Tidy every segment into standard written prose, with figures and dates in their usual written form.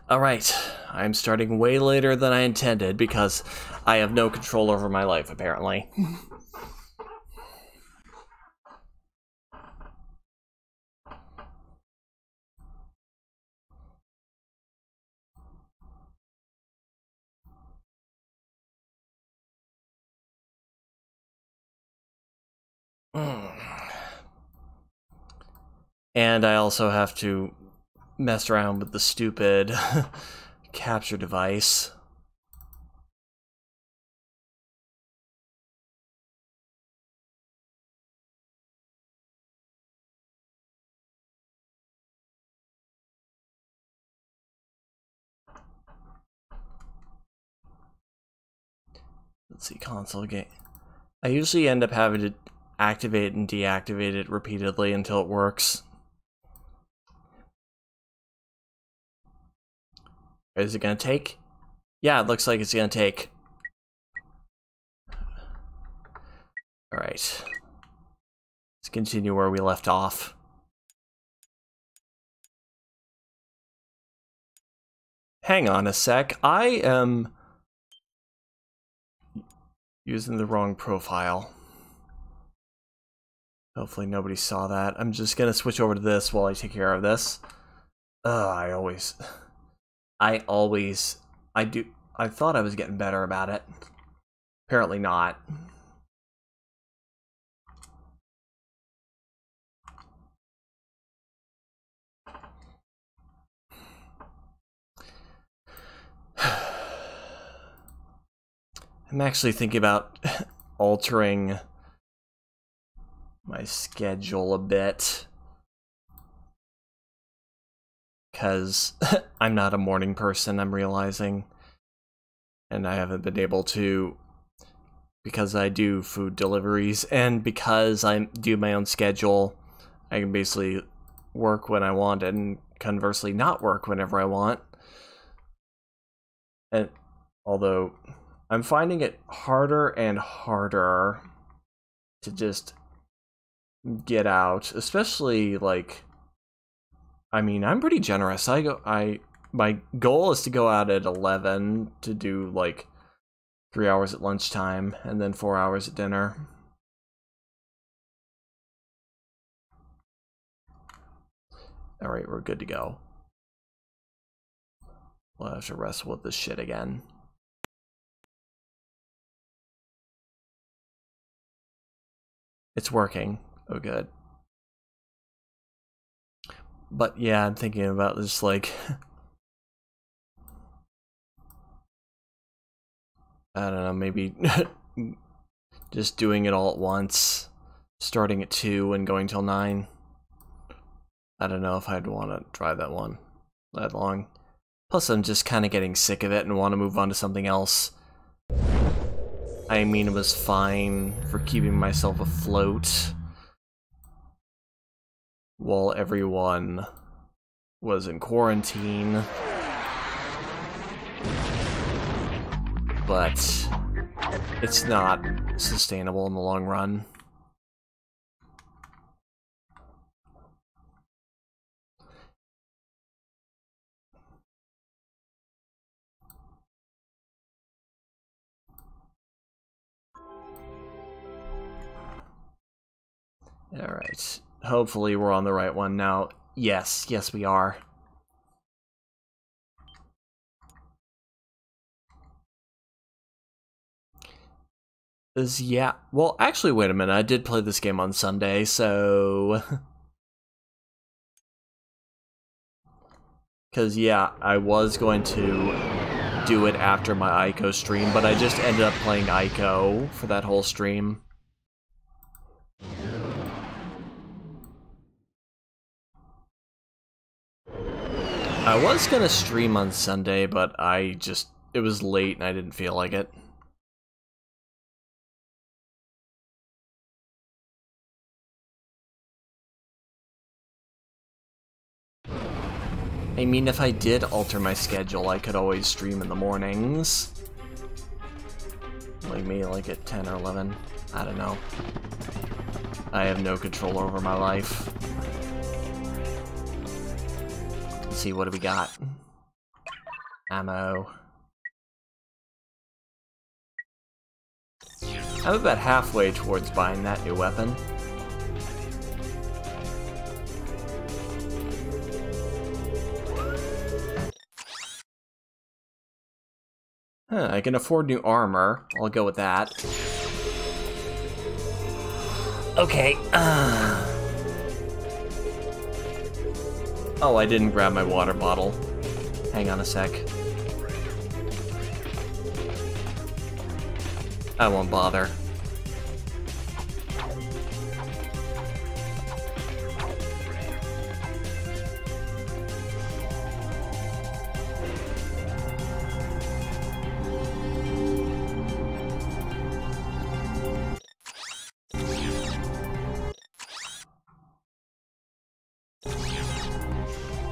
Alright, I'm starting way later than I intended because I have no control over my life, apparently. And I also have to mess around with the stupid capture device. Let's see, console game. I usually end up having to activate and deactivate it repeatedly until it works. Is it gonna take? Yeah, it looks like it's gonna take. Alright. Let's continue where we left off. Hang on a sec. I am using the wrong profile. Hopefully nobody saw that. I'm just gonna switch over to this while I take care of this. I thought I was getting better about it. Apparently not. I'm actually thinking about altering my schedule a bit. Because I'm not a morning person, I'm realizing. And I haven't been able to, because I do food deliveries, and because I do my own schedule, I can basically work when I want and conversely not work whenever I want. And although I'm finding it harder and harder to just get out, especially like, I mean, I'm pretty generous. My goal is to go out at 11 to do like 3 hours at lunchtime and then 4 hours at dinner. Alright, we're good to go. We'll have to wrestle with this shit again. It's working. Oh, good. But yeah, I'm thinking about this, like, I don't know, maybe just doing it all at once, starting at 2 and going till 9. I don't know if I'd want to try that one that long. Plus, I'm just kind of getting sick of it and want to move on to something else. I mean, it was fine for keeping myself afloat while everyone was in quarantine. But it's not sustainable in the long run. Alright, hopefully we're on the right one now. Yes, yes we are. Yeah, well actually wait a minute, I did play this game on Sunday, so... Because yeah, I was going to do it after my Ico stream, but I just ended up playing Ico for that whole stream. I was gonna stream on Sunday, but it was late and I didn't feel like it. I mean, if I did alter my schedule, I could always stream in the mornings. Like maybe like at 10 or 11. I don't know. I have no control over my life. Let's see, what do we got? ammo. I'm about halfway towards buying that new weapon. Huh, I can afford new armor. I'll go with that. Okay. Oh, I didn't grab my water bottle. Hang on a sec. I won't bother.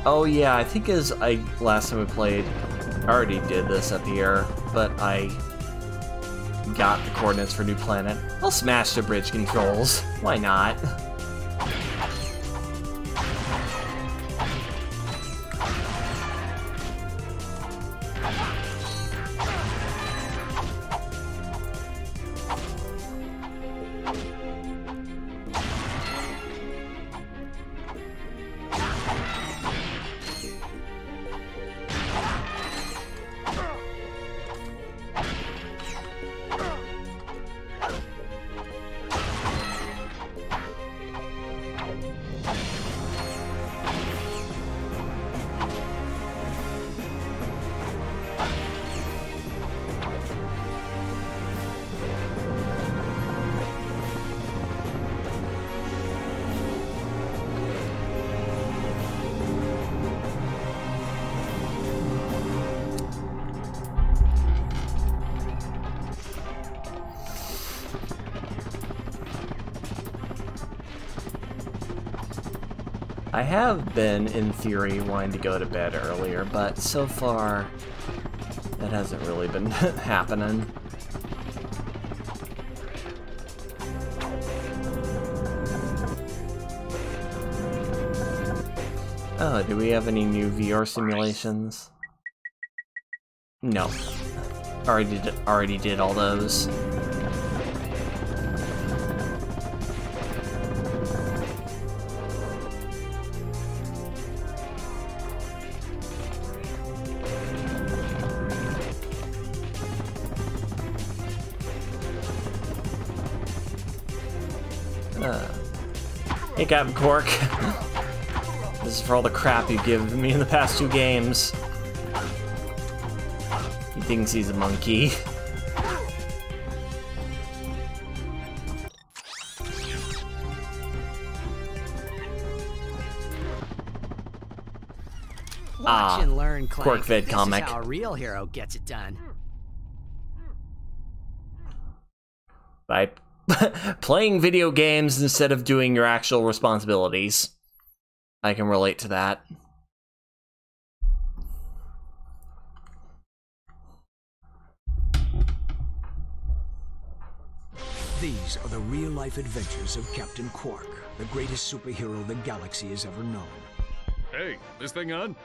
Oh yeah, I think last time we played, I already did this at the air, but I got the coordinates for New Planet. I'll smash the bridge controls. Why not? I have been, in theory, wanting to go to bed earlier, but so far, that hasn't really been happening. Oh, do we have any new VR simulations? No. Already did all those. Hey, Captain Cork. This is for all the crap you've given me in the past 2 games. He thinks he's a monkey. Watch and learn, Clank. Cork vid comic. This is how a real hero gets it done. By playing video games instead of doing your actual responsibilities. I can relate to that. These are the real-life adventures of Captain Quark, the greatest superhero the galaxy has ever known. Hey, this thing on?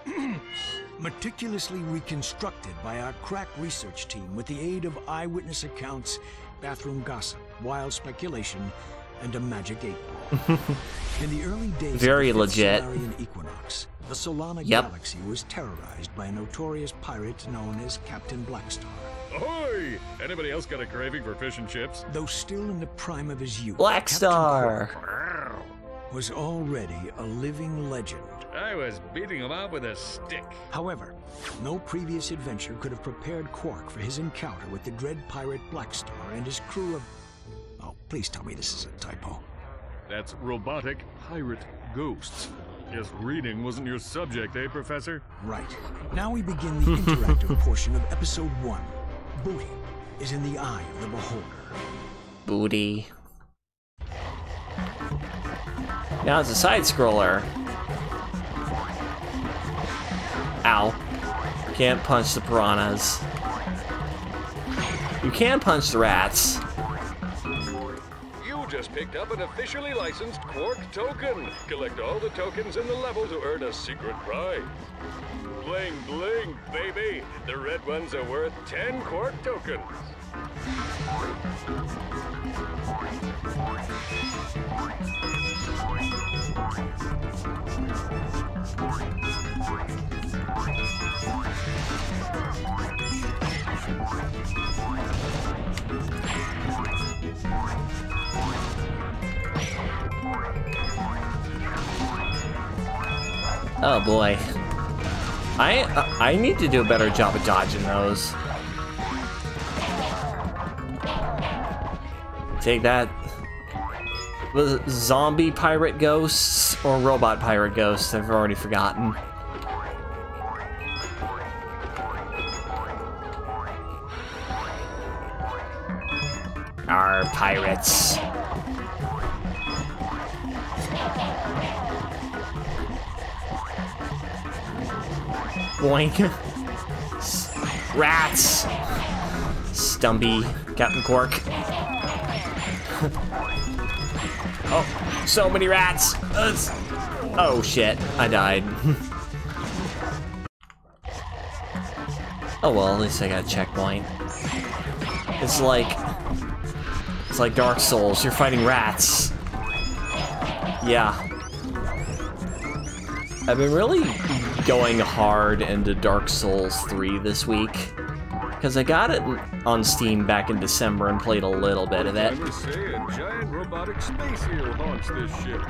Meticulously reconstructed by our crack research team with the aid of eyewitness accounts, bathroom gossip, wild speculation, and a magic 8-ball. In the early days Very of the legit. Solarian equinox, the Solana galaxy was terrorized by a notorious pirate known as Captain Blackstar. Ahoy! Anybody else got a craving for fish and chips? Though still in the prime of his youth, Blackstar Captain Quark was already a living legend. I was beating him up with a stick. However, no previous adventure could have prepared Quark for his encounter with the dread pirate Blackstar and his crew of... Oh, please tell me this is a typo. That's robotic pirate ghosts. Guess reading wasn't your subject, eh, Professor? Right. Now we begin the interactive portion of Episode 1. Booty is in the eye of the beholder. Booty. Now it's a side-scroller. Ow. Can't punch the piranhas. You can punch the rats. You just picked up an officially licensed Quark token. Collect all the tokens in the level to earn a secret prize. Bling bling, baby. The red ones are worth 10 court tokens. Oh boy. I need to do a better job of dodging those. Take that. Was it zombie pirate ghosts or robot pirate ghosts? I've already forgotten. Our pirates. Boink. Rats. Stumpy. Captain Cork. Oh, so many rats. Oh shit, I died. Oh well, at least I got a checkpoint. It's like Dark Souls, you're fighting rats. Yeah. I've been really going hard into Dark Souls 3 this week. Because I got it on Steam back in December and played a little bit of it. I must say, a giant robotic space eel haunts this ship.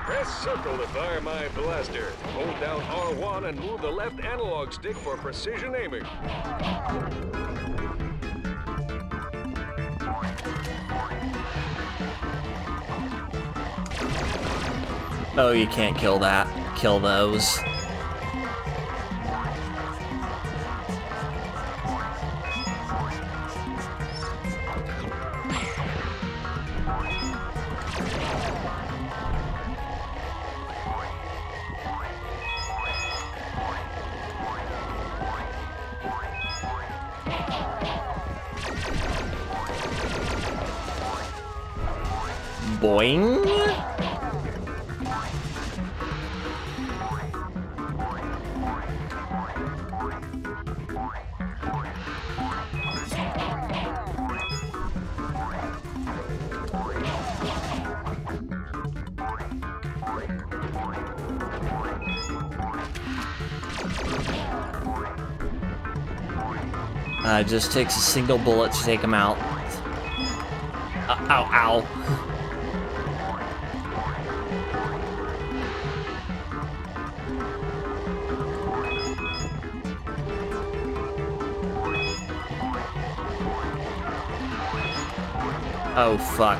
Press circle to fire my blaster. Hold down R1 and move the left analog stick for precision aiming. Oh, you can't kill that. Kill those. Boing. It just takes a single bullet to take him out. Ow, ow. Oh, fuck.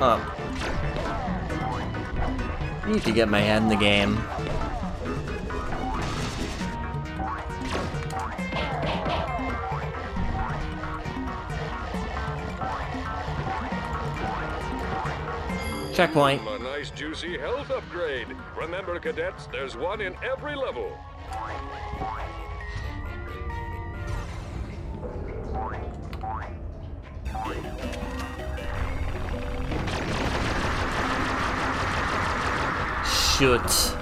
Oh. I need to get my head in the game. Checkpoint. A nice juicy health upgrade. Remember, cadets, there's one in every level. Shoot.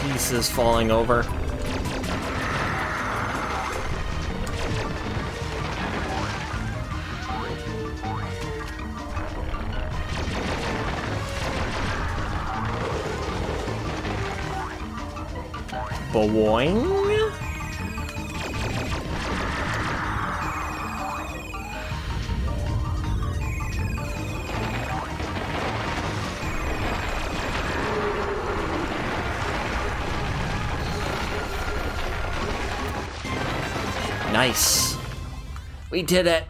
Pieces falling over. Boing. Nice. We did it.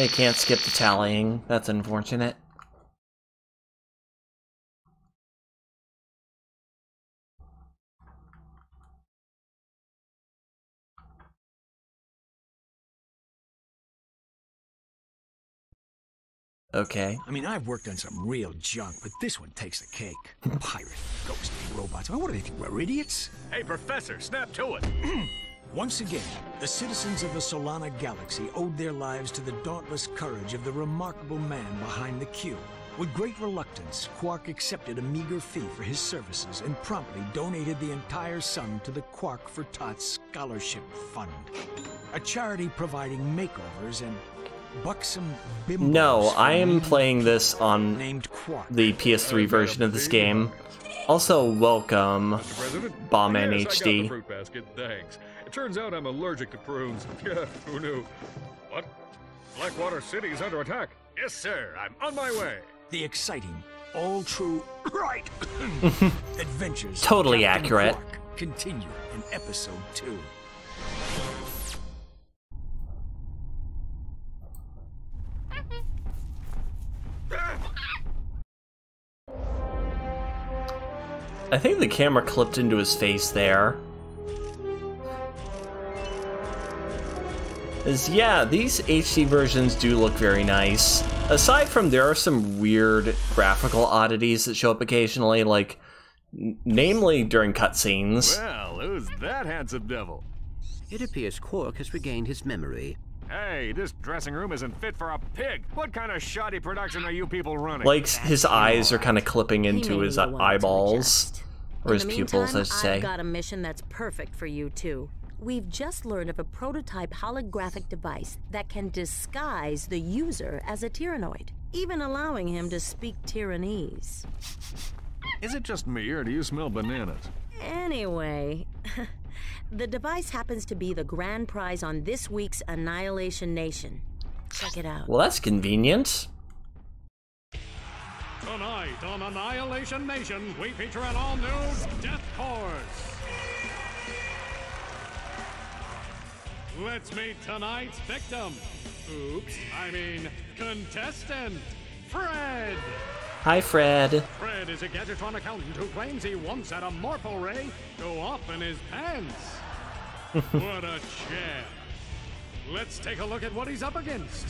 Okay, can't skip the tallying. That's unfortunate. Okay. I mean, I've worked on some real junk, but this one takes the cake. Pirate, ghost, robots. I mean, what do they think? We're idiots? Hey, Professor, snap to it. Once again, the citizens of the Solana Galaxy owed their lives to the dauntless courage of the remarkable man behind the cube. With great reluctance, Quark accepted a meager fee for his services and promptly donated the entire sum to the Quark for Tots Scholarship Fund, a charity providing makeovers and buxom bimbos. No, I am playing this on named Quark. the PS3 version of this game. Also, welcome, Bombman Yes, I got the HD. fruit basket, thanks. It turns out I'm allergic to prunes. Yeah, who knew? What? Blackwater City is under attack. Yes, sir. I'm on my way. The exciting, all true, right, adventures Totally of Captain accurate. Quark continue in episode 2. I think the camera clipped into his face there. Yeah, these HD versions do look very nice. Aside from there are some weird graphical oddities that show up occasionally, like, namely during cutscenes. Well, who's that handsome devil? It appears Quark has regained his memory. Hey, this dressing room isn't fit for a pig. What kind of shoddy production are you people running? Like, his eyes are kind of clipping into his eyeballs. Or his In the pupils, I meantime, should say. I've got a mission that's perfect for you two. We've just learned of a prototype holographic device that can disguise the user as a Tyrannoid, even allowing him to speak Tyrannese. Is it just me, or do you smell bananas? Anyway, the device happens to be the grand prize on this week's Annihilation Nation. Check it out. Well, that's convenient. Tonight on Annihilation Nation, we feature an all-new Death Course. Let's meet tonight's victim. Oops, I mean contestant, Fred. Hi, Fred. Fred is a Gadgetron accountant who claims he once had a Morpho Ray go off in his pants. What a champ. Let's take a look at what he's up against.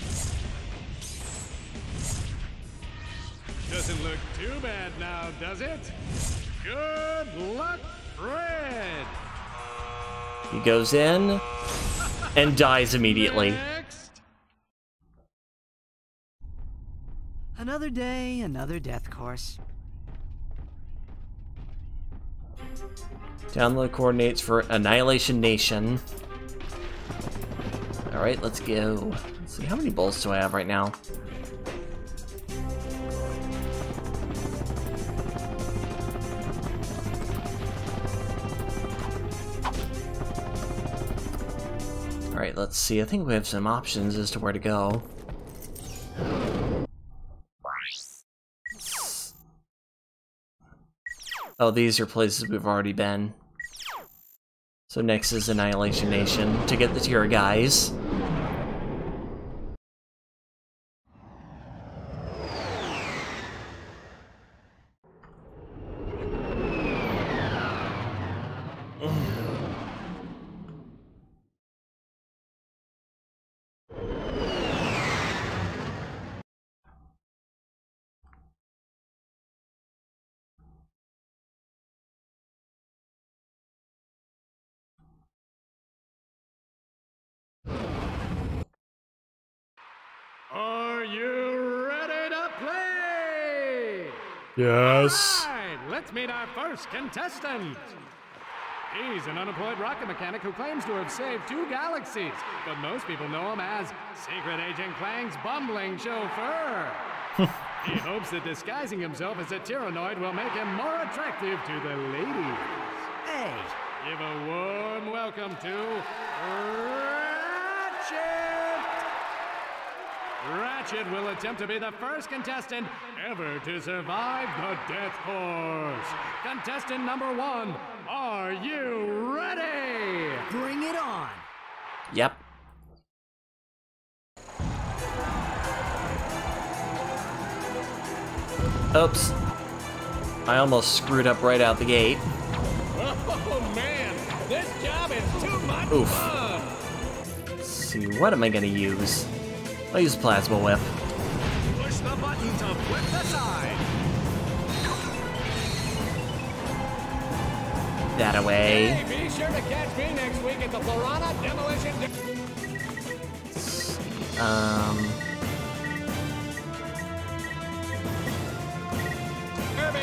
Doesn't look too bad now, does it? Good luck, Fred! He goes in and dies immediately. Next! Another day, another death course. Download coordinates for Annihilation Nation. Alright, let's go. Let's see, how many bolts do I have right now? Alright, let's see. I think we have some options as to where to go. Oh, these are places we've already been. So next is Annihilation Nation to get the tier guys. Are you ready to play? Yes. Alright, let's meet our first contestant. He's an unemployed rocket mechanic who claims to have saved 2 galaxies, but most people know him as Secret Agent Clank's bumbling chauffeur. He hopes that disguising himself as a Tyrannoid will make him more attractive to the ladies. Hey, Give a warm welcome to Ratchet! Ratchet will attempt to be the first contestant ever to survive the Death Course. Contestant number 1, are you ready? bring it on. Yep. Oops. I almost screwed up right out the gate. Oh man, this job is too much Oof. fun. Let's see, what am I gonna use? I'll use Plasma Whip. Push the button to flip the side. That away. Hey, be sure to catch me next week at the Florana Demolition.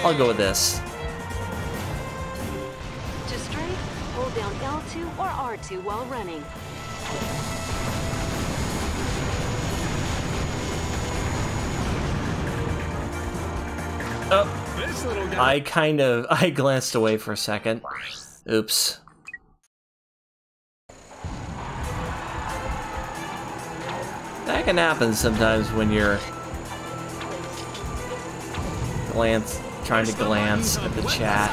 I'll go with this. To straight, hold down L2 or R2 while running. Oh, This little guy. I glanced away for a second. Oops. That can happen sometimes when you're trying to glance at the chat.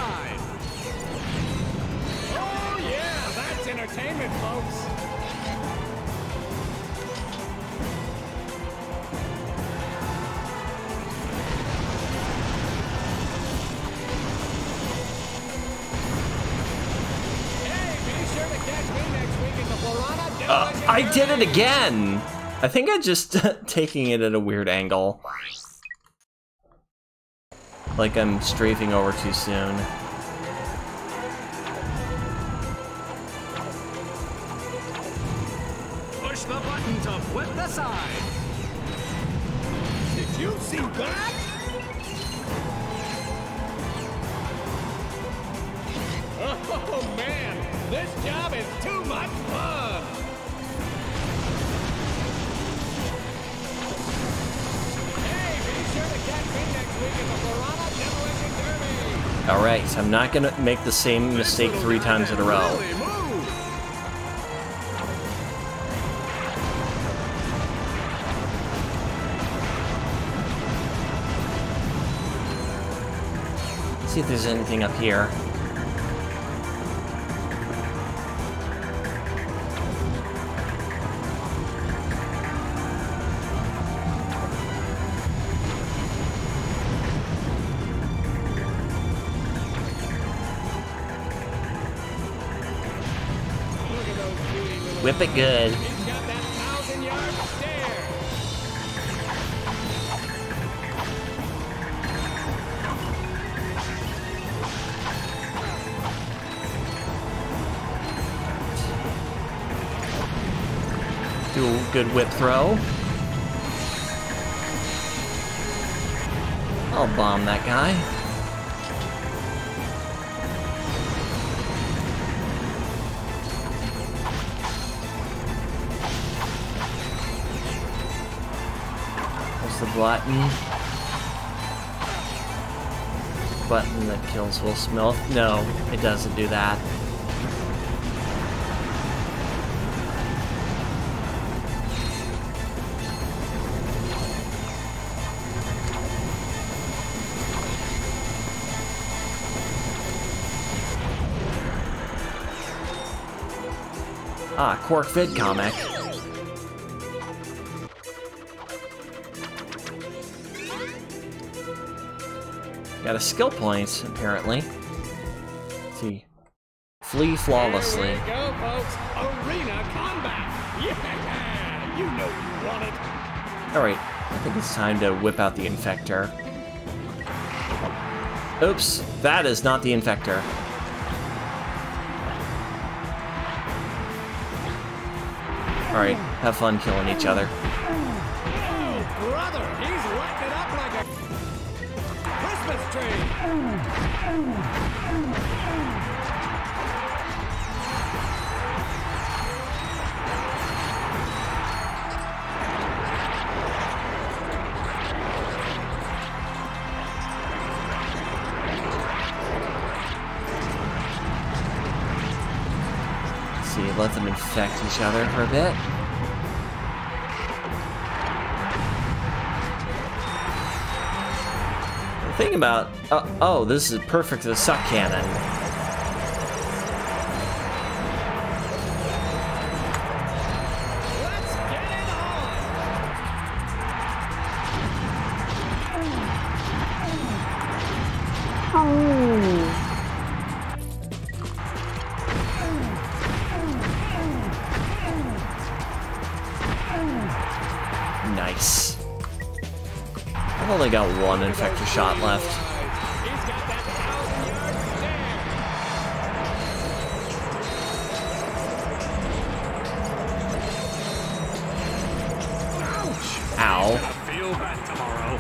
Oh yeah, that's entertainment, folks. Hey, be sure to catch me next week at the Florana Demolition. I did it again! I think I'm just taking it at a weird angle. Like I'm strafing over too soon. Push the button to flip the side. Did you see that? Oh man, this job is too much fun. Hey, be sure to catch me next week at the Florana Demolition Derby. Alright, I'm not gonna make the same mistake 3 times in a row. Really move. See if there's anything up here. Whip it good. He's got that 1,000-yard stare. Do a good whip throw. I'll bomb that guy. There's the button. Button that kills Will Smith. No, it doesn't do that. Ah, Quark Vid comic. Got a skill point, apparently. Let's see. Flee flawlessly. Here we go, folks. Arena combat. Yeah, you know you want it. Alright, I think it's time to whip out the Infector. Oops, that is not the Infector. Alright, have fun killing each other. Oh, brother, he's lighting it up like a Christmas tree. See, let them infect each other for a bit. The thing about... oh, this is perfect for the suck cannon. Let's get it on. got one infector shot left. Ow. Feel that tomorrow.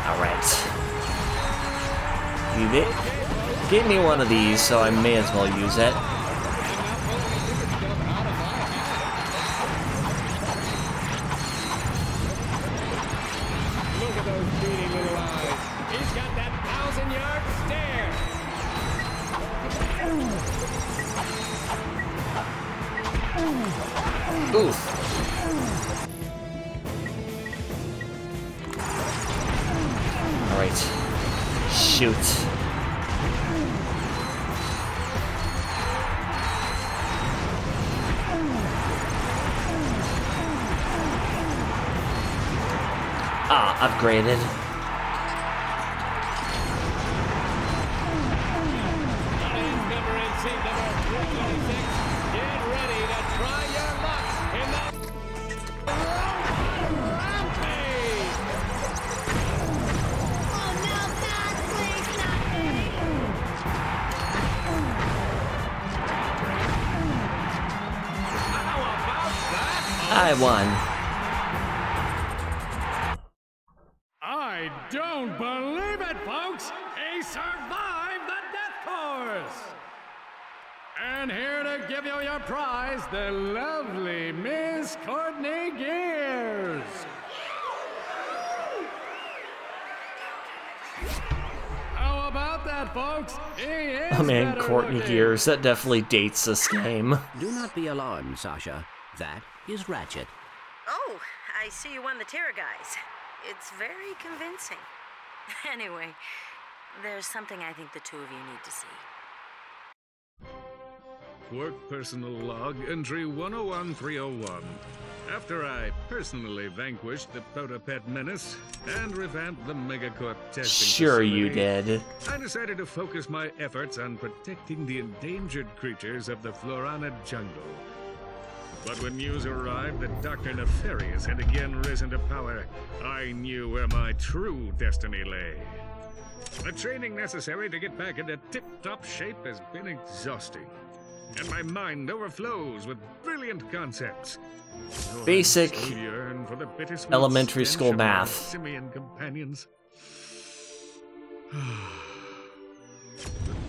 Alright. You gave me one of these, so I may as well use it. Look at those beady little eyes. He's got that 1,000-yard stare. Oof. Alright. Shoot. Ah, upgraded. Number in seat number 326. Get ready to try your luck in the rampage. How about that? I won. I don't believe it, folks! He survived the death course! And here to give you your prize, the lovely Miss Courtney Gears! How about that, folks? He is Oh man, better Courtney looking. Gears. That definitely dates this game. Do not be alarmed, Sasha. That is Ratchet. Oh, I see you won the Terror guys. It's very convincing. Anyway, there's something I think the two of you need to see. Work personal log, entry 101301. After I personally vanquished the Protopet menace and revamped the Megacorp testing Sure you facility, did. I decided to focus my efforts on protecting the endangered creatures of the Florana jungle. But when news arrived that Dr. Nefarious had again risen to power, I knew where my true destiny lay. The training necessary to get back into tip-top shape has been exhausting, and my mind overflows with brilliant concepts. So I Basic still yearn for the bittersweet elementary stench school of my math. simian companions.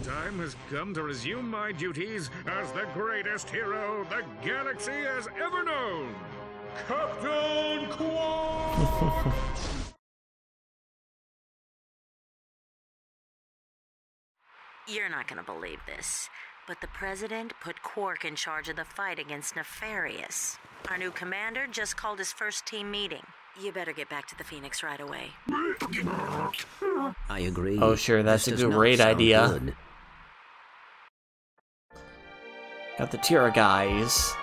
The time has come to resume my duties as the greatest hero the galaxy has ever known, Captain Quark! You're not gonna believe this, but the president put Quark in charge of the fight against Nefarious. Our new commander just called his first team meeting. You better get back to the Phoenix right away. I agree. Oh, sure, that's This a does not great sound idea. good. Got the Tira guys.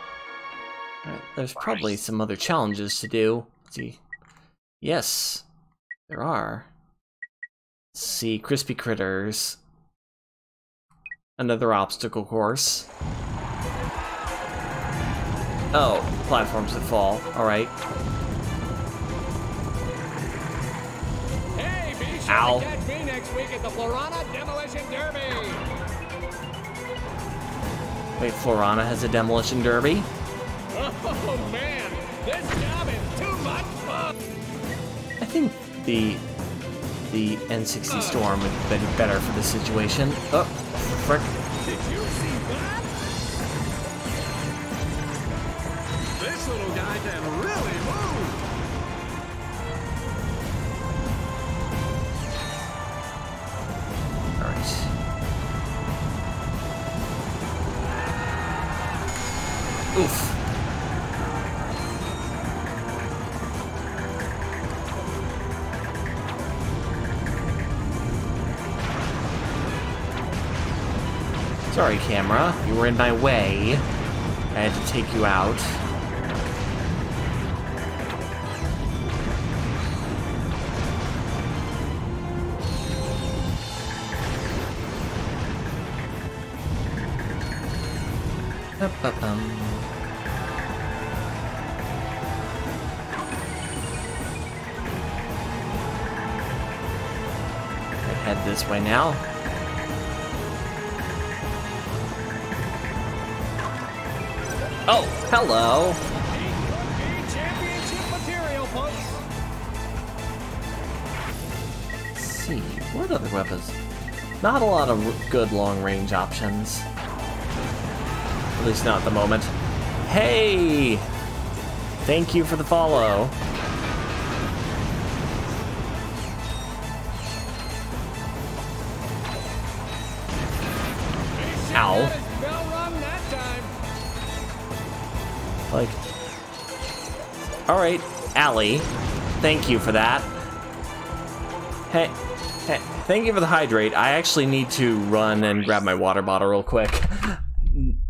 Alright, there's probably some other challenges to do. Let's see. Yes, there are. Let's see, Crispy Critters. Another obstacle course. Oh, platforms that fall. Alright. Hey, be sure Ow. to catch me next week at the Florana Demolition Derby! Wait, Florana has a demolition derby? Oh man, this job is too much fun! I think the N60 Storm would be better for this situation. Oh, frick. Did you see that? This little guy can really move! Alright. Oof. Sorry, camera. You were in my way. I had to take you out. Head this way now. Oh, hello. Let's see, what other weapons? Not a lot of good long-range options. At least not at the moment. Hey! Thank you for the follow. Ow. Like, alright, Allie, thank you for that. Hey, thank you for the hydrate. I actually need to run and grab my water bottle real quick.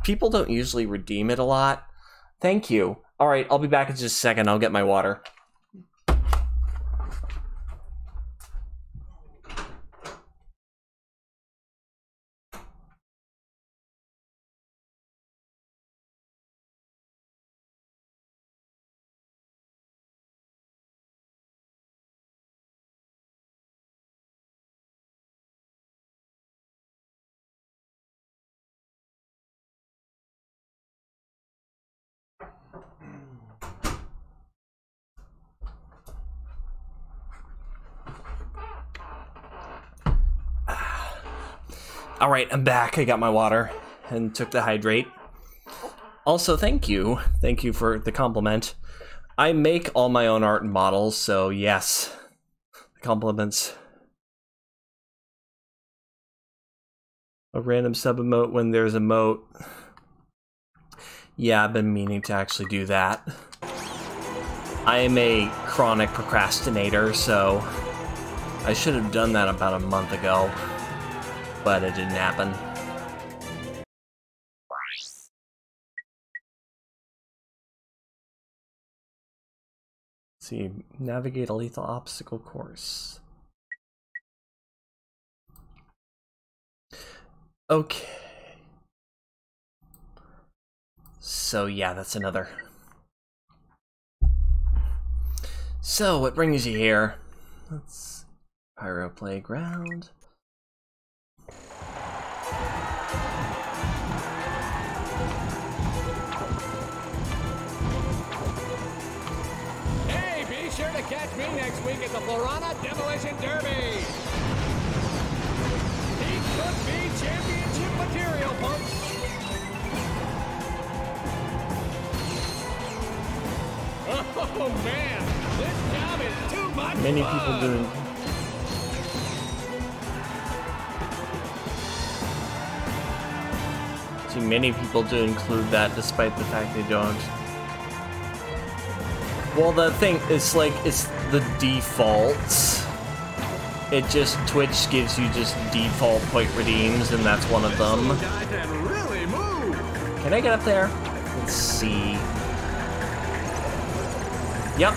People don't usually redeem it a lot. Thank you. Alright, I'll be back in just a second. I'll get my water. Alright, I'm back. I got my water and took the hydrate. Also, thank you. Thank you for the compliment. I make all my own art and models, so yes. The compliments. A random sub-emote when there's a moat. Yeah, I've been meaning to actually do that. I am a chronic procrastinator, so I should have done that about a month ago. But it didn't happen. Let's see, navigate a lethal obstacle course. Okay. So yeah, that's another. So what brings you here? Let's Pyro Playground. Hey, be sure to catch me next week at the Florana Demolition Derby. He could be championship material, folks. Oh man, this job is too much Many fun. people doing. See, many people do include that, despite the fact they don't. Well, the thing is, like, it's the defaults. It just, Twitch gives you just default point redeems, and that's one of them. Can I get up there? Let's see. Yep.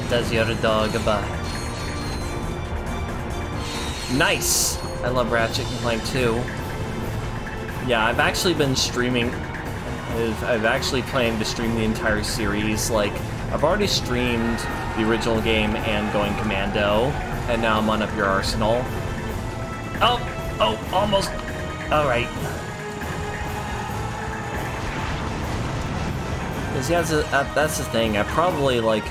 Does your dog a bite? Nice! I love Ratchet and Clank too. Yeah, I've actually been streaming. I've actually planned to stream the entire series. Like, I've already streamed the original game and Going Commando, and now I'm on Up Your Arsenal. Oh, almost. All right. Yeah, that's the thing. I probably like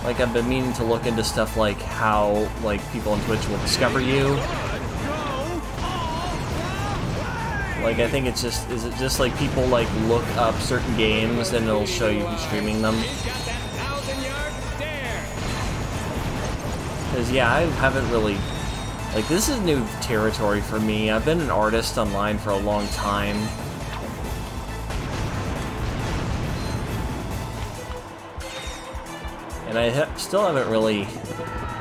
I've been meaning to look into stuff like how like people on Twitch will discover you. Like, I think it's just, is it just like people like look up certain games and it'll show you who's streaming them? Because yeah, I haven't really, like, this is new territory for me. I've been an artist online for a long time. And I still haven't really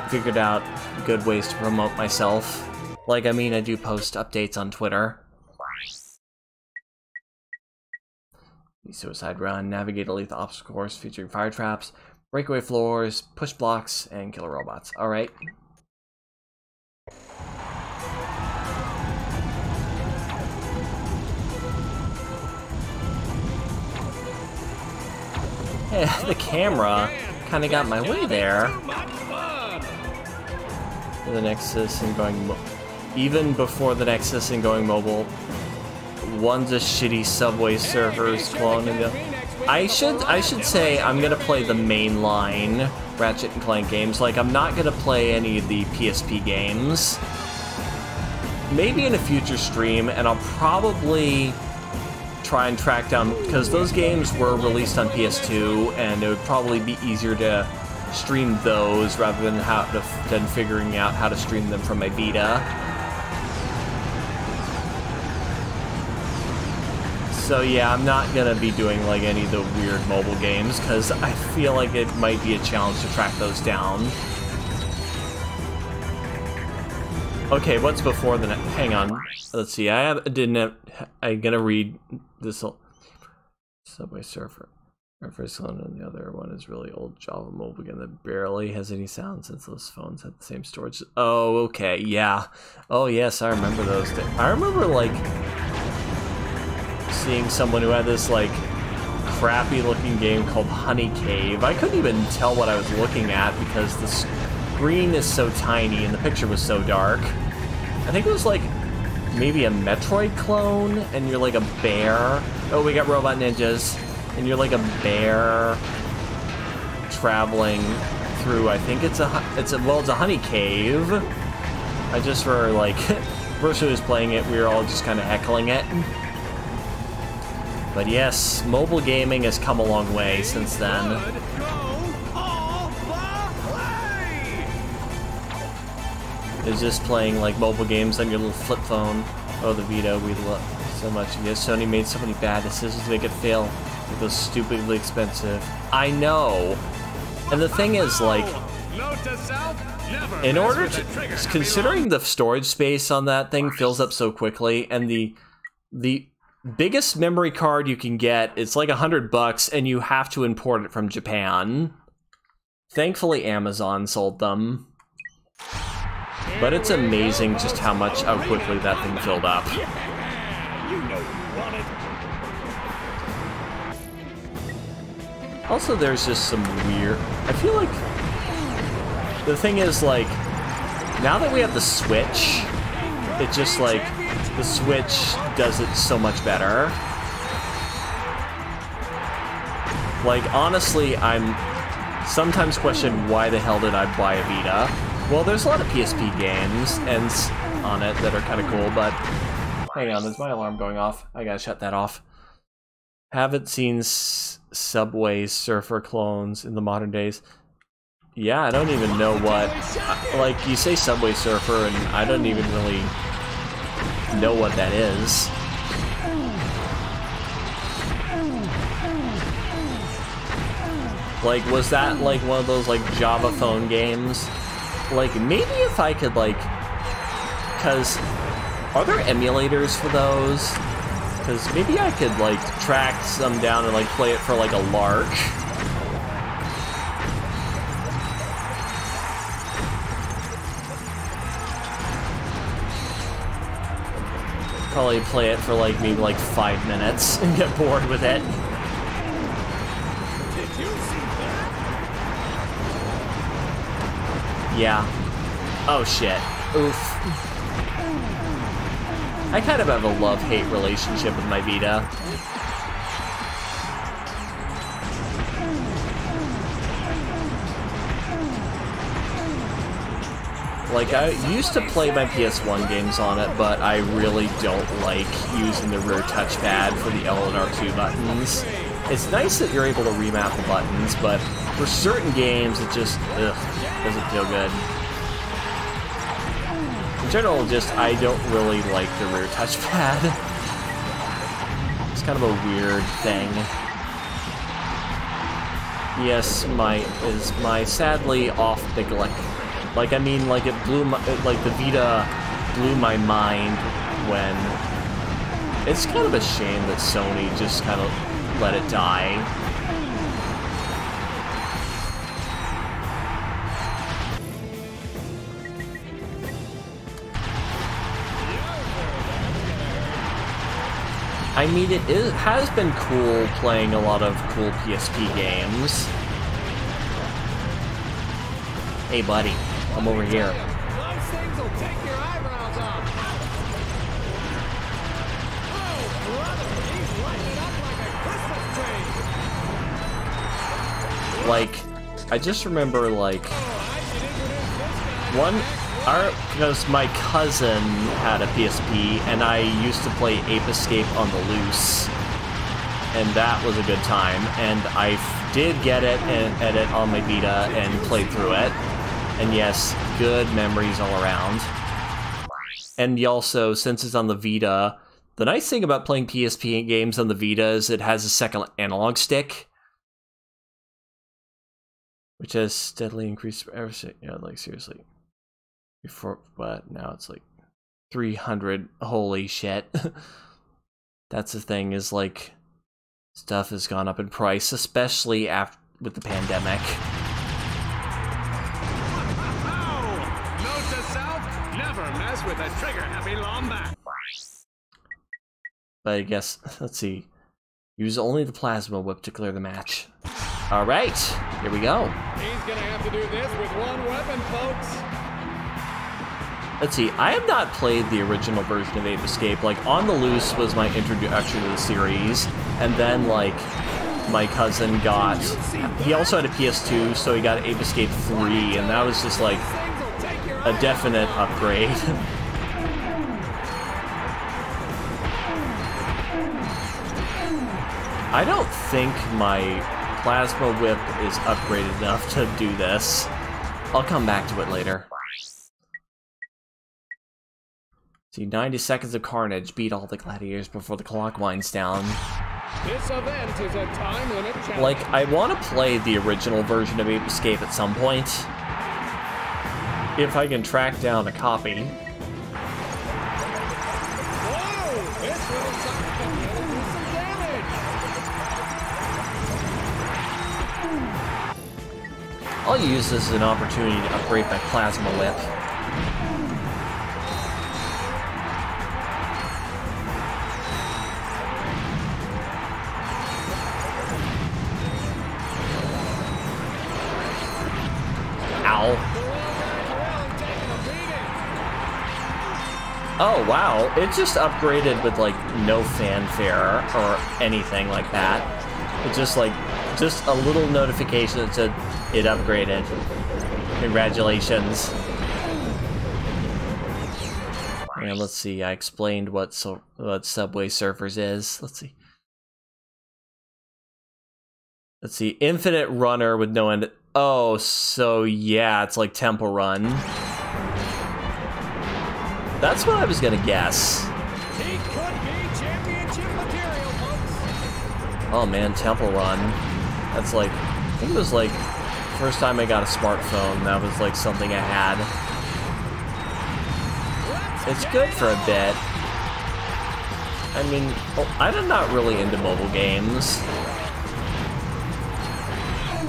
figured out good ways to promote myself. Like, I mean, I do post updates on Twitter. Suicide Run, navigate a lethal obstacle course featuring fire traps, breakaway floors, push blocks, and killer robots. Alright. Yeah, the camera kind of got my way there. The Nexus and going even before the Nexus and going mobile. One's a shitty Subway Surfers clone, and I should say I'm gonna play the mainline Ratchet and Clank games. Like, I'm not gonna play any of the PSP games. Maybe in a future stream, and I'll probably try and track down, because those games were released on PS2, and it would probably be easier to stream those rather than figuring out how to stream them from my Vita. So yeah, I'm not gonna be doing like any of the weird mobile games, because I feel like it might be a challenge to track those down. Okay, what's before the hang on. Let's see. I'm gonna read this. Subway Surfer. Our first one and the other one is really old Java mobile game that barely has any sound since those phones had the same storage. Oh, okay, yeah. Oh yes, I remember those days. I remember like seeing someone who had this like crappy looking game called Honey Cave. I couldn't even tell what I was looking at because the screen is so tiny and the picture was so dark. I think it was like maybe a Metroid clone, and you're like a bear. Oh, we got robot ninjas, and you're like a bear traveling through. I think it's a honey cave. I just were like, first who was playing it, we were all just kind of heckling it. But yes, mobile gaming has come a long way since then. It's just playing like mobile games on your little flip phone. Oh, the Vita, we love so much. Yes, Sony made so many bad decisions to make it fail. It was stupidly expensive. I know. And the thing is, like, in order to, considering the storage space on that thing fills up so quickly, and the biggest memory card you can get, it's like $100, and you have to import it from Japan. Thankfully, Amazon sold them. But it's amazing just how quickly that thing filled up. Also, there's just some weird... I feel like... The thing is, like, now that we have the Switch, it just, like, the Switch does it so much better. Like, honestly, I'm sometimes question why the hell did I buy a Vita? Well, there's a lot of PSP games and on it that are kind of cool, but... Hang on, is my alarm going off? I gotta shut that off. Haven't seen Subway Surfer clones in the modern days. Yeah, I don't even know what... Like, you say Subway Surfer, and I don't even really know what that is. Like, was that, like, one of those, like, Java phone games? Like, maybe if I could, like... Because... Are there emulators for those? Because maybe I could, like, track some down and, like, play it for, like, a lark. Probably play it for, like, maybe, like, 5 minutes and get bored with it. Yeah. Oh, shit. Oof. I kind of have a love-hate relationship with my Vita. Like, I used to play my PS1 games on it, but I really don't like using the rear touchpad for the L and R2 buttons. It's nice that you're able to remap the buttons, but for certain games, it just, doesn't feel good. In general, just, I don't really like the rear touchpad. It's kind of a weird thing. Yes, my sadly off neglect. Like, I mean, like, it blew my, like, the Vita blew my mind when... It's kind of a shame that Sony just kind of, let it die. I mean, it has been cool playing a lot of cool PSP games. Hey, buddy, I'm over here. Those things will take your eyebrows off. Oh, brother, he's lighting it up like a Christmas tree. Like, I just remember, like, because my cousin had a PSP, and I used to play Ape Escape on the loose, and that was a good time, and I did get it and edit on my Vita and played through it, and yes, good memories all around. And also, since it's on the Vita, the nice thing about playing PSP games on the Vita is it has a second analog stick, which has steadily increased ever since, yeah, like, seriously. Before, but now it's like 300. Holy shit. That's the thing, is like, stuff has gone up in price, especially after with the pandemic. Note to self, never mess with a trigger-happy Lombat. But I guess, let's see. Use only the plasma whip to clear the match. Alright, here we go. He's gonna have to do this with one weapon, folks. Let's see, I have not played the original version of Ape Escape. Like, On the Loose was my introduction to the series, and then, like, my cousin got... He also had a PS2, so he got Ape Escape 3, and that was just, like, a definite upgrade. I don't think my Plasma Whip is upgraded enough to do this. I'll come back to it later. See, 90 seconds of carnage. Beat all the gladiators before the clock winds down. This event is a time limit challenge. Like, I want to play the original version of Ape Escape at some point. If I can track down a copy. Whoa! This little sucker can really do some damage. I'll use this as an opportunity to upgrade my Plasma Whip. Oh wow, it just upgraded with like no fanfare or anything like that. It's just like, just a little notification that said it upgraded. Congratulations. And let's see, I explained what Subway Surfers is. Let's see, Infinite Runner with no end. Oh, so yeah, it's like Temple Run. That's what I was gonna guess. He could be championship material, folks. Oh man, Temple Run. That's like, I think it was like, first time I got a smartphone, that was like something I had. It's good for a bit. I mean, I'm not really into mobile games.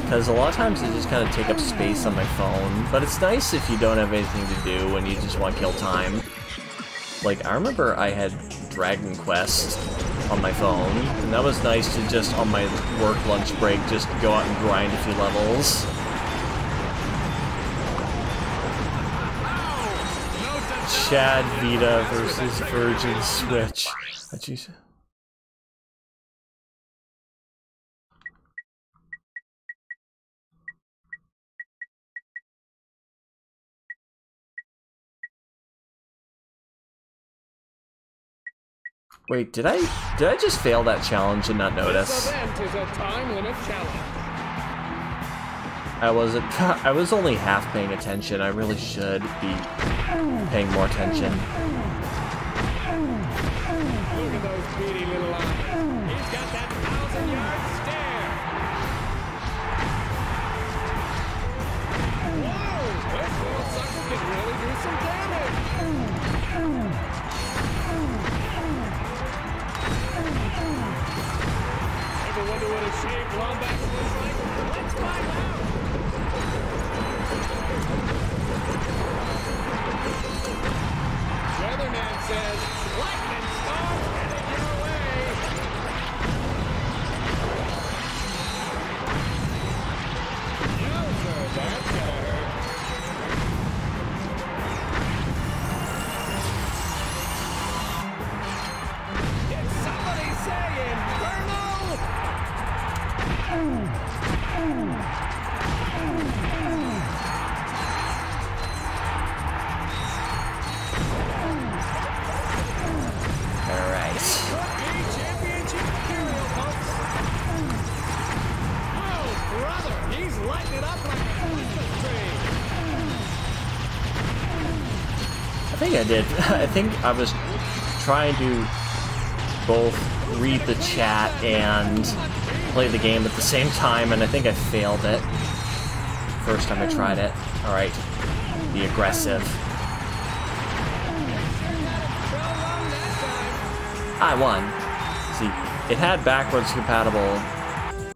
Because a lot of times they just kind of take up space on my phone. But it's nice if you don't have anything to do and you just want to kill time. Like, I remember I had Dragon Quest on my phone, and that was nice to just, on my work lunch break, just go out and grind a few levels. Chad Vita versus Virgin Switch. Oh, jeez. Wait, did I just fail that challenge and not notice? This event is a time limit challenge. I was only half paying attention. I really should be paying more attention. Look at those beady little eyes. He's got that 1,000-yard stare. Whoa! This little sucker can really do some damage. Every wonder what a shaved wombat looks like? Let's find out! Weatherman says, lightning storms headed your way! Yowza, that's gonna hurt. Did somebody say Inferno? Alright. Championship material, folks. Oh, brother, he's lighting it up like a Christmas tree. I think I did. I think I was trying to both read the chat and play the game at the same time, and I think I failed it. First time I tried it. Alright. Be aggressive. I won. See, it had backwards compatible,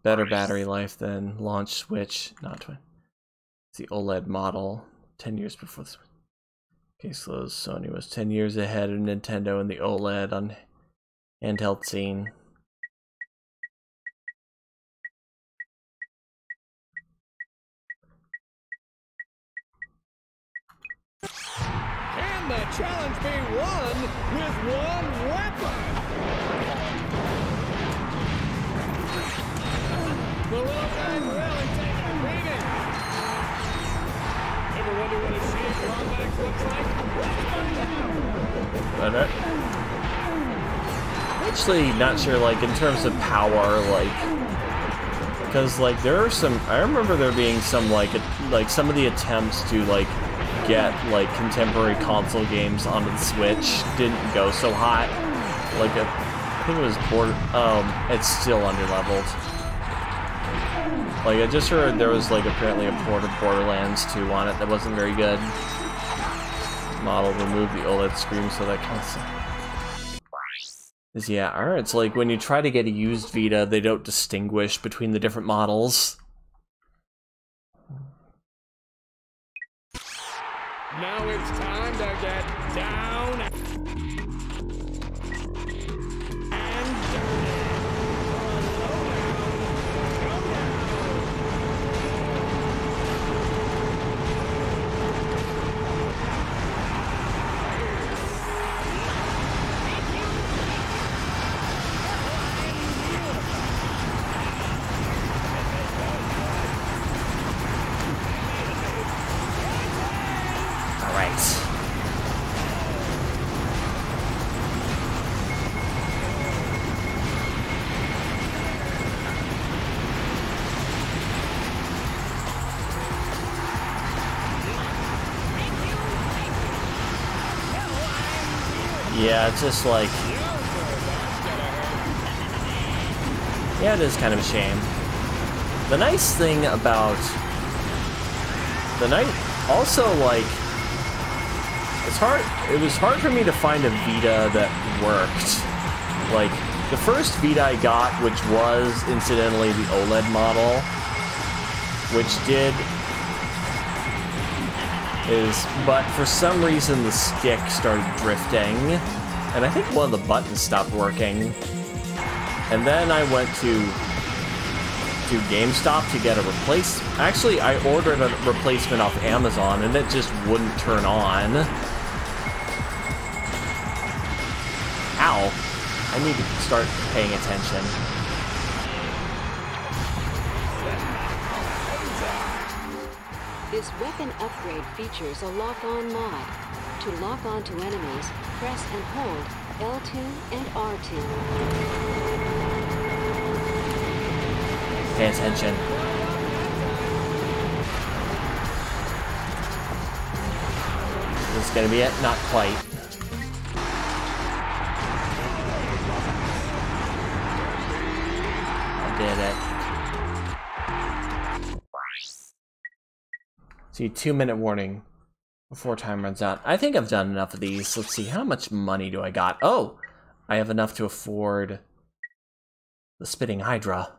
better battery life than launch Switch. Not twin. It's the OLED model, 10 years before the Switch. Case closed. Sony was 10 years ahead of Nintendo in the OLED on handheld scene. Can the challenge be won with one weapon? The little guy's really taking a beating. Ever wonder what a shaved wombat looks like? Let's find out. But actually not sure, like, in terms of power, like, because, like, there are some, I remember there being some, like some of the attempts to, like, get, like, contemporary console games onto the Switch didn't go so hot. Like, I think it was it's still underleveled. Like, I just heard there was, like, apparently a port of Borderlands 2 on it that wasn't very good. Model removed the OLED screen, so that kind of sucks. Yeah, alright, it's like when you try to get a used Vita, they don't distinguish between the different models. Now it's time to get down and dirty. Yeah, it's just like... Yeah, it is kind of a shame. The nice thing about... Also, like... It was hard for me to find a Vita that worked. Like, the first Vita I got, which was, incidentally, the OLED model, which but for some reason the stick started drifting, and I think one of the buttons stopped working. And then I went to GameStop to get a replacement. Actually, I ordered a replacement off Amazon, and it just wouldn't turn on. Ow. I need to start paying attention. This weapon upgrade features a lock-on mod. To lock on to enemies, press and hold L2 and R2. Pay attention. Is this gonna be it? Not quite. I did it. See, 2-minute warning before time runs out. I think I've done enough of these. Let's see, how much money do I got? Oh! I have enough to afford the Spitting Hydra.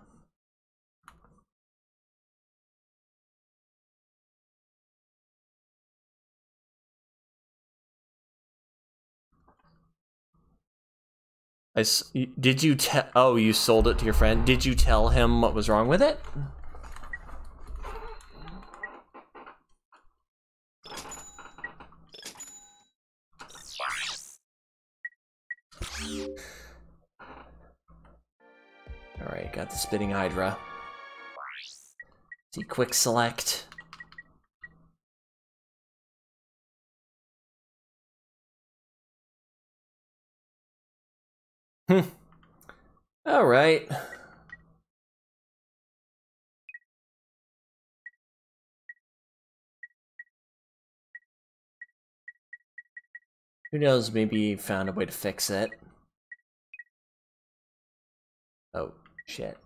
Did you tell? Oh, you sold it to your friend. Did you tell him what was wrong with it? All right, got the spitting hydra. See, quick select. All right. Who knows, maybe he found a way to fix it. Oh, shit.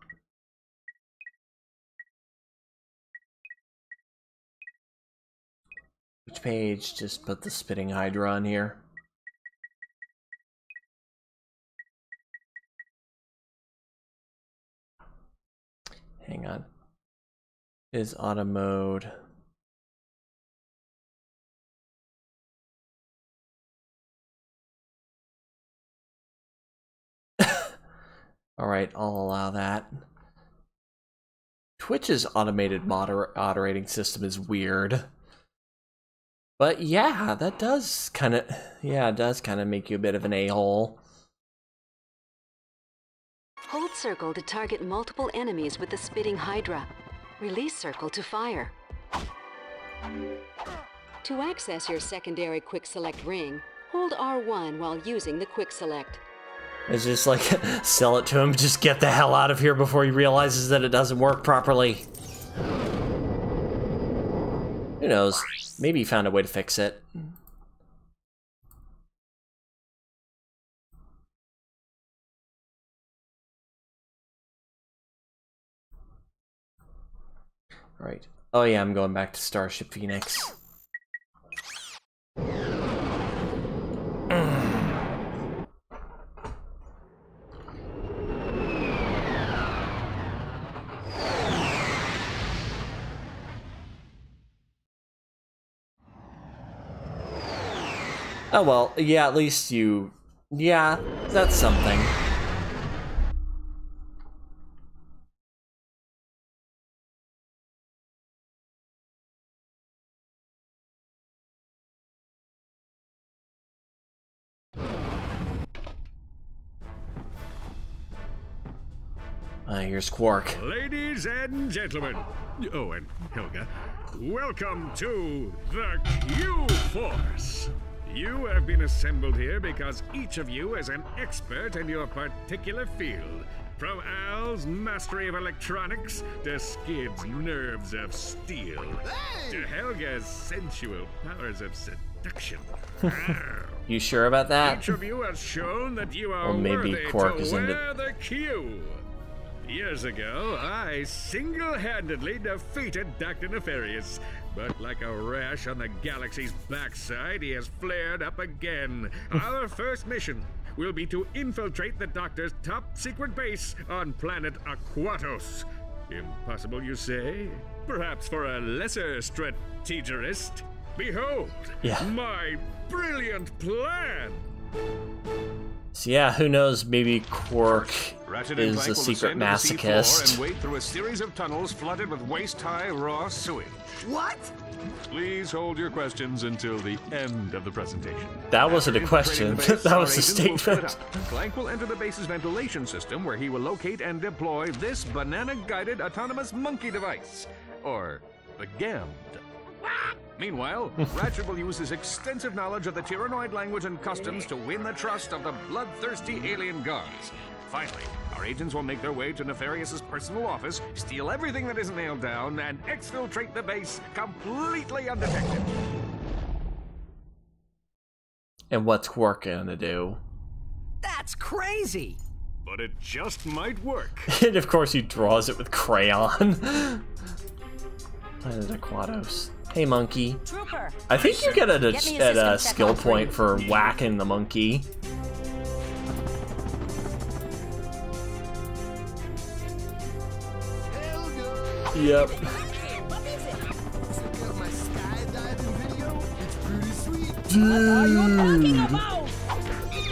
Which page? Just put the spitting hydra on here. Hang on. Is auto mode. Alright, I'll allow that. Twitch's automated moderating system is weird. But yeah, that does kind of, it does kind of make you a bit of an a-hole. Hold circle to target multiple enemies with the spitting hydra. Release circle to fire. To access your secondary quick select ring, hold R1 while using the quick select. It's just like, sell it to him, just get the hell out of here before he realizes that it doesn't work properly. Who knows? Maybe he found a way to fix it. Right. Oh yeah, I'm going back to Starship Phoenix. Oh well, yeah, at least you... Yeah, that's something. Here's Quark. Ladies and gentlemen, oh, and Helga, welcome to the Q-Force. You have been assembled here because each of you is an expert in your particular field. From Al's mastery of electronics to Skid's nerves of steel, to Helga's sensual powers of seduction. You sure about that? Each of you has shown that you are Well, maybe worthy Quark to is wear into... the Q. Years ago, I single-handedly defeated Dr. Nefarious, but like a rash on the galaxy's backside, he has flared up again. Our first mission will be to infiltrate the Doctor's top-secret base on planet Aquatos. Impossible, you say? Perhaps for a lesser strategist. Behold, my brilliant plan! So yeah, who knows, maybe Quark Ratchet and is Clank a will secret descend to the seafloor masochist. and wade through a series of tunnels flooded with waist-high raw sewage. What? Please hold your questions until the end of the presentation. That wasn't a After question, infiltrating the base, that our was a agents will split statement. up. Clank will enter the base's ventilation system where he will locate and deploy this banana-guided autonomous monkey device, or the GAMD. Meanwhile, Ratchet will use his extensive knowledge of the Tyrannoid language and customs to win the trust of the bloodthirsty alien gods. Finally, our agents will make their way to Nefarious's personal office, steal everything that isn't nailed down, and exfiltrate the base completely undetected. And what's Quark gonna do? That's crazy! But it just might work. And of course he draws it with crayon. Planet Aquatos. Hey, monkey. Trooper. I think you get a Get me a system skill check on point three. for whacking the monkey. Yep. Dude.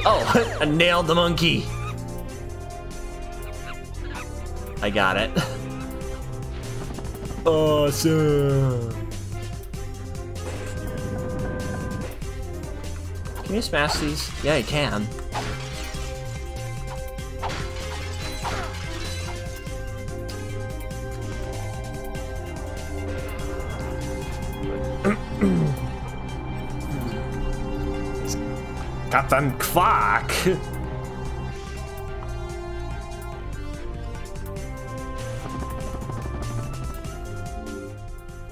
Oh, I nailed the monkey. I got it. Awesome. Can you smash these? Yeah, you can. Captain Quark!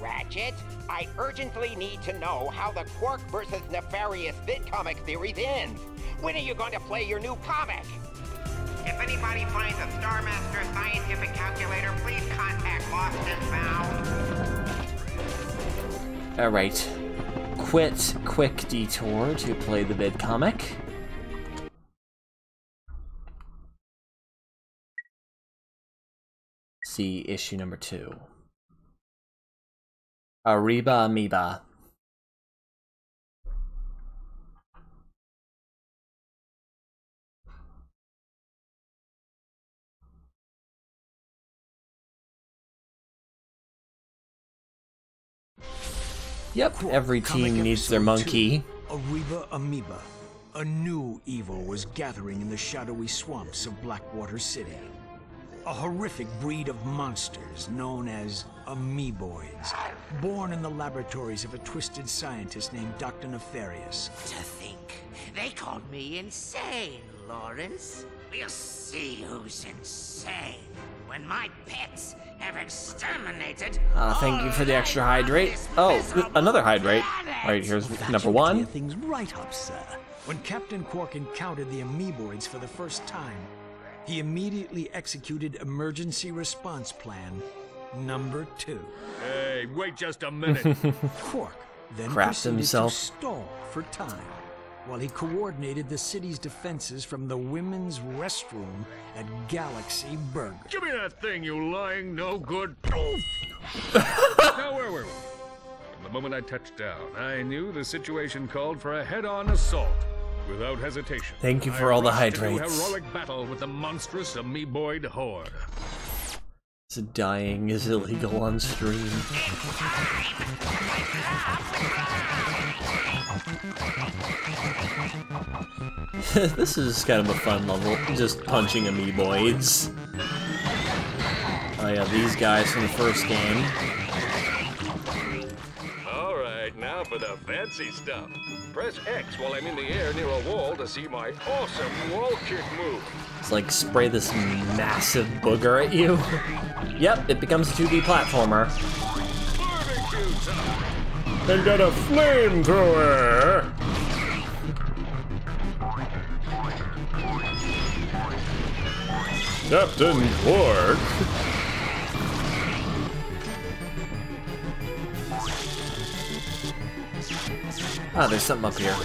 Ratchet, I urgently need to know how the Quark versus Nefarious VidComic series ends. When are you going to play your new comic? If anybody finds a Star Master scientific calculator, please contact Lost and Found. Alright. Quit quick detour to play the VidComic. See issue number 2. Arriba Amoeba. Yep, every team needs their monkey. Arriba Amoeba. A new evil was gathering in the shadowy swamps of Blackwater City. A horrific breed of monsters known as amoeboids, born in the laboratories of a twisted scientist named Dr. Nefarious. To think, they called me insane, Lawrence. We'll see who's insane when my pets have exterminated. Thank you for the extra hydrate. Oh, another hydrate. Alright, here's number 1. Things right up, sir. When Captain Quark encountered the amoeboids for the first time, he immediately executed emergency response plan number 2. Hey, wait just a minute. Quark then Crapped proceeded himself. to stall for time while he coordinated the city's defenses from the women's restroom at Galaxy Burger. Give me that thing, you lying no good. Now where were we? From the moment I touched down, I knew the situation called for a head-on assault. Without hesitation. Thank you for all the rushed into hydrates. heroic battle with the monstrous amoeboid horde. So dying is illegal on stream. This is kind of a fun level, just punching amoeboids. Oh yeah, these guys from the first game. Alright, now for the fancy stuff. Press X while I'm in the air near a wall to see my awesome wall kick move. It's like spray this massive booger at you. Yep, it becomes a 2D platformer. Barbecue time! They got a flamethrower! Captain Quark! Ah, there's something up here.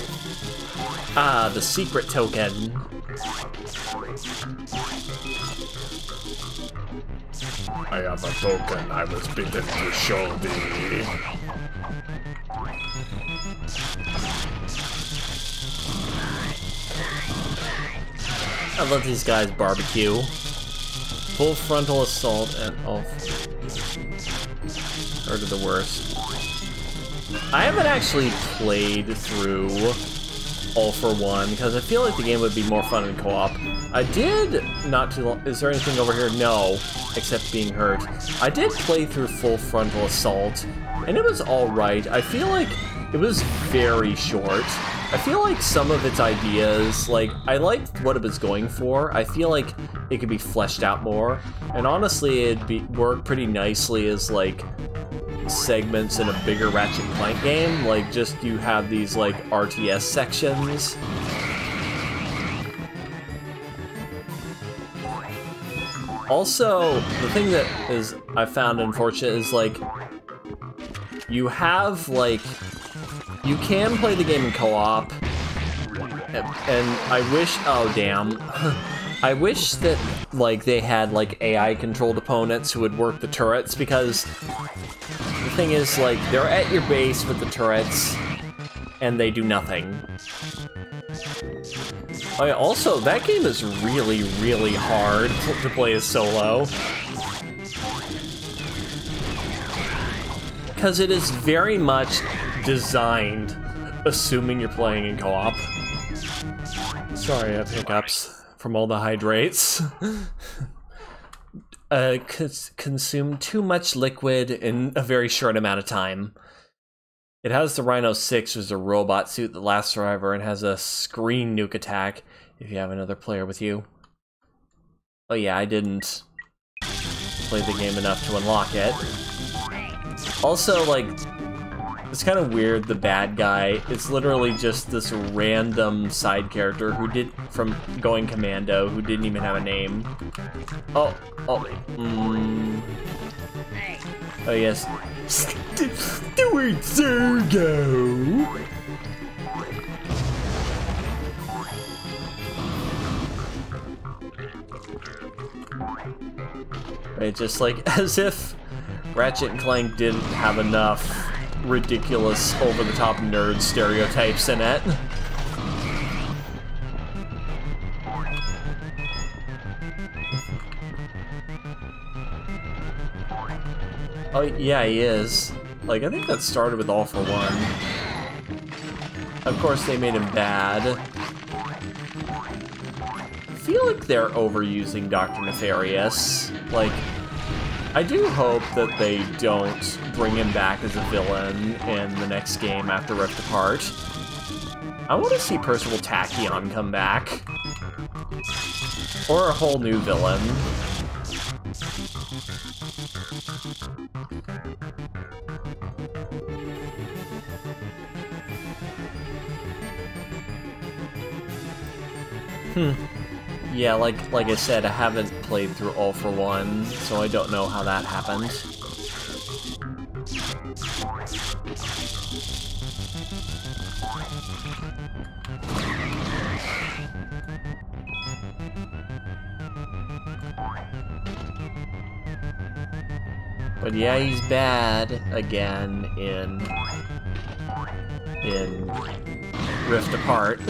Ah, the secret token. I have a token I was bidden to show thee. I love these guys barbecue. Full frontal assault and heard of the worst. I haven't actually played through All for One because I feel like the game would be more fun in co-op. I did not too long. Is there anything over here? No, except being hurt. I did play through Full Frontal Assault, and it was all right. I feel like it was very short. I feel like some of its ideas, like, I liked what it was going for. I feel like it could be fleshed out more, and honestly, it'd work pretty nicely as like segments in a bigger Ratchet Clank game. Like, just you have these like RTS sections. Also, the thing that is I found unfortunate is like you have like you can play the game in co-op, and I wish, oh damn, I wish that like they had like AI controlled opponents who would work the turrets, because the thing is like they're at your base with the turrets and they do nothing. Oh yeah, also, that game is really, really hard to play as solo. Because it is very much designed, assuming you're playing in co-op. Sorry, I have hiccups from all the hydrates. Consume too much liquid in a very short amount of time. It has the Rhino 6, which is a robot suit that lasts forever, and has a screen nuke attack if you have another player with you. Oh yeah, I didn't play the game enough to unlock it. Also, like, it's kind of weird, the bad guy. It's literally just this random side character from Going Commando, who didn't even have a name. Oh yes. Stuart Sergo! Right, just like as if Ratchet and Clank didn't have enough ridiculous, over-the-top nerd stereotypes in it. Oh, yeah, he is. Like, I think that started with All for One. Of course, they made him bad. I feel like they're overusing Dr. Nefarious. Like, I do hope that they don't bring him back as a villain in the next game after Rift Apart. I want to see Percival Tachyon come back. Or a whole new villain. Yeah, like I said, I haven't played through All for One, so I don't know how that happened. But yeah, he's bad again in Rift Apart.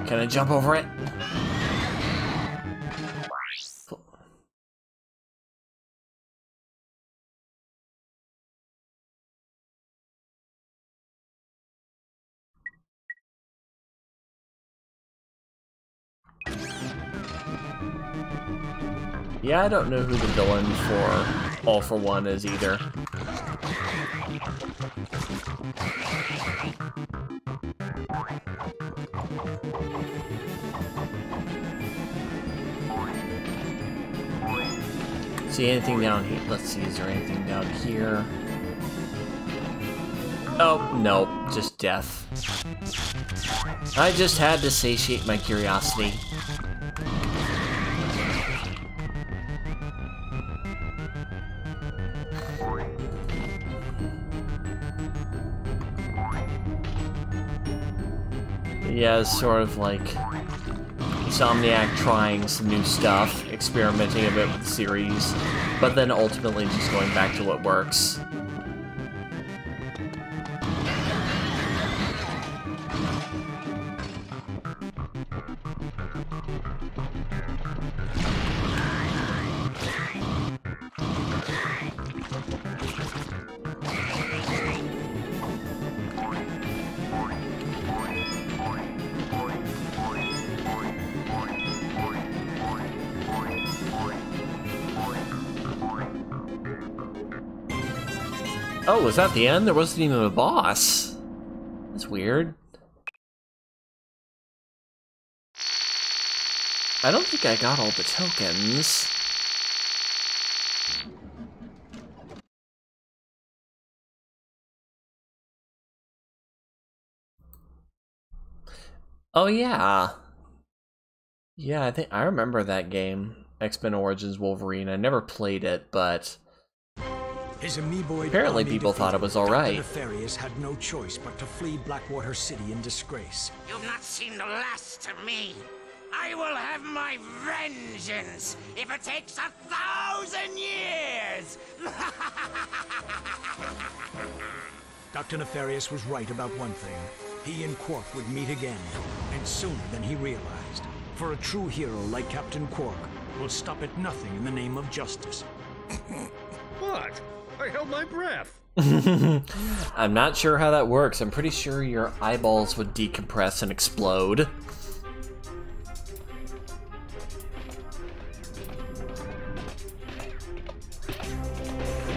Can I jump over it? Yeah, I don't know who the villain for All for One is either. See anything down here? Let's see, is there anything down here? Oh, no, just death. I just had to satiate my curiosity. Yeah, it's sort of like Insomniac trying some new stuff, experimenting a bit with the series, but then ultimately just going back to what works. Oh, was that the end? There wasn't even a boss. That's weird. I don't think I got all the tokens. Oh yeah. Yeah, I think I remember that game. X-Men Origins Wolverine. I never played it, but his amoeboid apparently people thought it was alright. Nefarious had no choice but to flee Blackwater City in disgrace. You've not seen the last of me. I will have my vengeance if it takes 1,000 years! Dr. Nefarious was right about one thing. He and Quark would meet again, and sooner than he realized. For a true hero like Captain Quark will stop at nothing in the name of justice. What? I held my breath. I'm not sure how that works. I'm pretty sure your eyeballs would decompress and explode.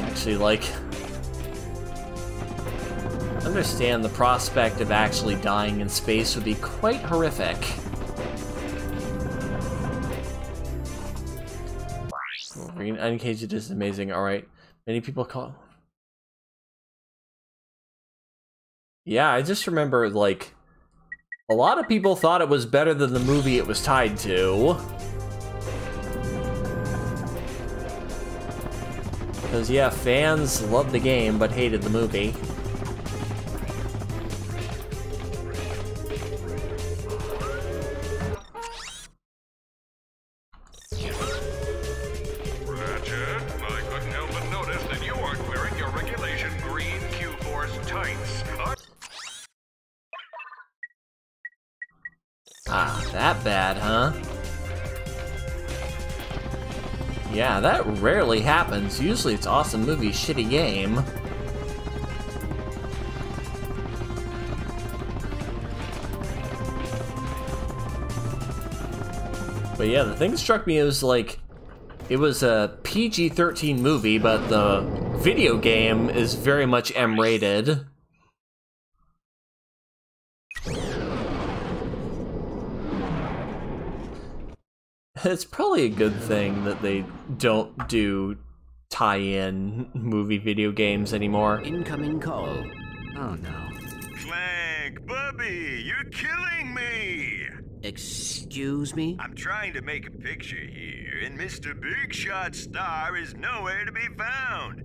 Actually, like, understand the prospect of actually dying in space would be quite horrific. Uncaged is amazing. Alright. Many people call. Yeah, I just remember, like, a lot of people thought it was better than the movie it was tied to. Because, yeah, fans loved the game but hated the movie. Ratchet, I couldn't help but notice that you aren't wearing your regulation green Q-Force tights. Ah, that bad, huh? Yeah, that rarely happens. Usually it's awesome movie, shitty game. But yeah, the thing that struck me was like, it was a PG-13 movie, but the video game is very much M-rated. It's probably a good thing that they don't do tie-in movie video games anymore. Incoming call. Oh no. Clank, Bubby, you're killing me! Excuse me? I'm trying to make a picture here, and Mr. Big Shot Star is nowhere to be found.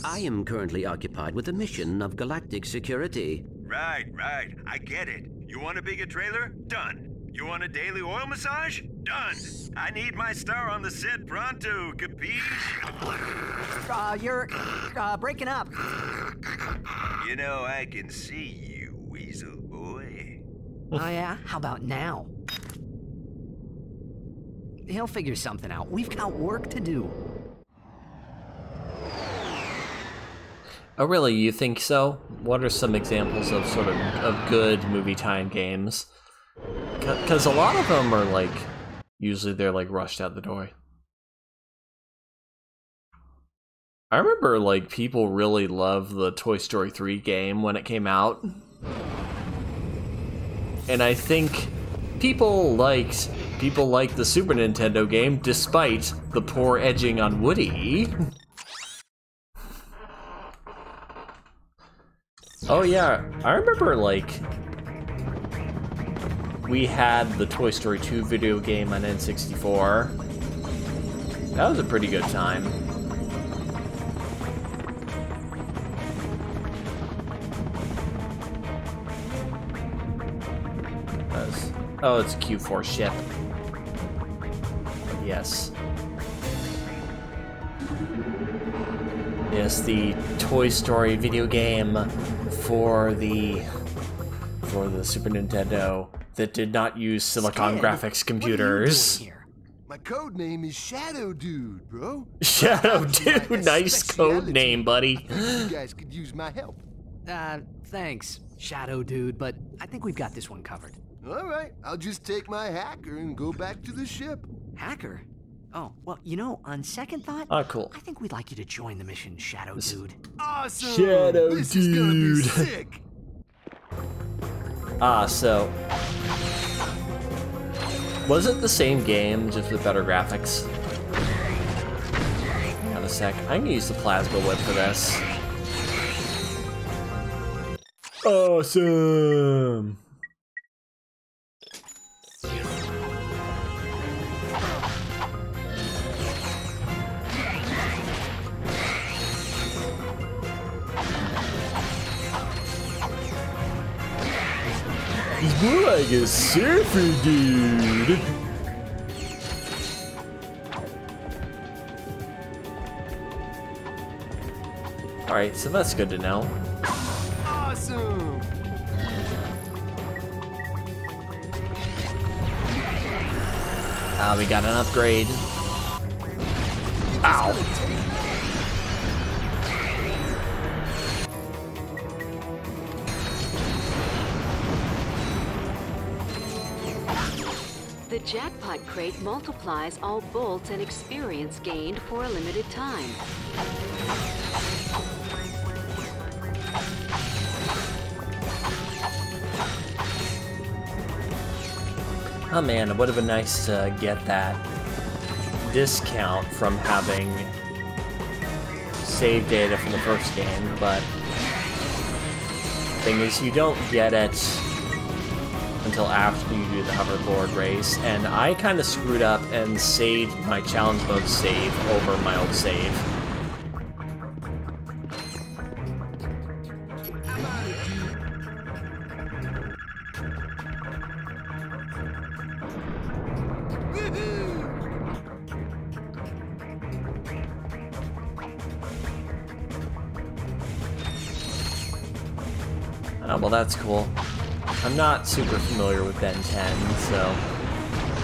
I am currently occupied with a mission of galactic security. Right, I get it. You want a bigger trailer? Done. You want a daily oil massage? Done. I need my star on the set pronto, capiche? You're breaking up. You know, I can see you, weasel boy. Oh yeah? How about now? He'll figure something out. We've got work to do. Oh really, you think so? What are some examples of sort of good movie tie-in games? Because a lot of them are like, usually they're like rushed out the door. I remember like people really loved the Toy Story 3 game when it came out. And I think people liked the Super Nintendo game despite the poor edging on Woody. Oh yeah, I remember like we had the Toy Story 2 video game on N64. That was a pretty good time. Oh, it's a Q4 ship. Yes. Yes, the Toy Story video game for the Super Nintendo that did not use Silicon Graphics computers. My code name is Shadow Dude, bro. Shadow Dude, nice code name, buddy. I think you guys could use my help. Thanks, Shadow Dude, but I think we've got this one covered. All right, I'll just take my hacker and go back to the ship. Hacker? Oh, well, you know, on second thought, cool. I think we'd like you to join the mission, Shadow Dude. Awesome! Shadow this Dude. is gonna be sick! So... was it the same game, just with better graphics? Hang on a sec. I'm gonna use the plasma whip for this. Awesome! He's more like a surfer dude. Alright, so that's good to know. Awesome! We got an upgrade. Ow! The jackpot crate multiplies all bolts and experience gained for a limited time. Oh man, it would have been nice to get that discount from having save data from the first game, but the thing is you don't get it until after you do the hoverboard race, and I kind of screwed up and saved my challenge mode save over my old save. Oh, well, that's cool. I'm not super familiar with Ben 10, so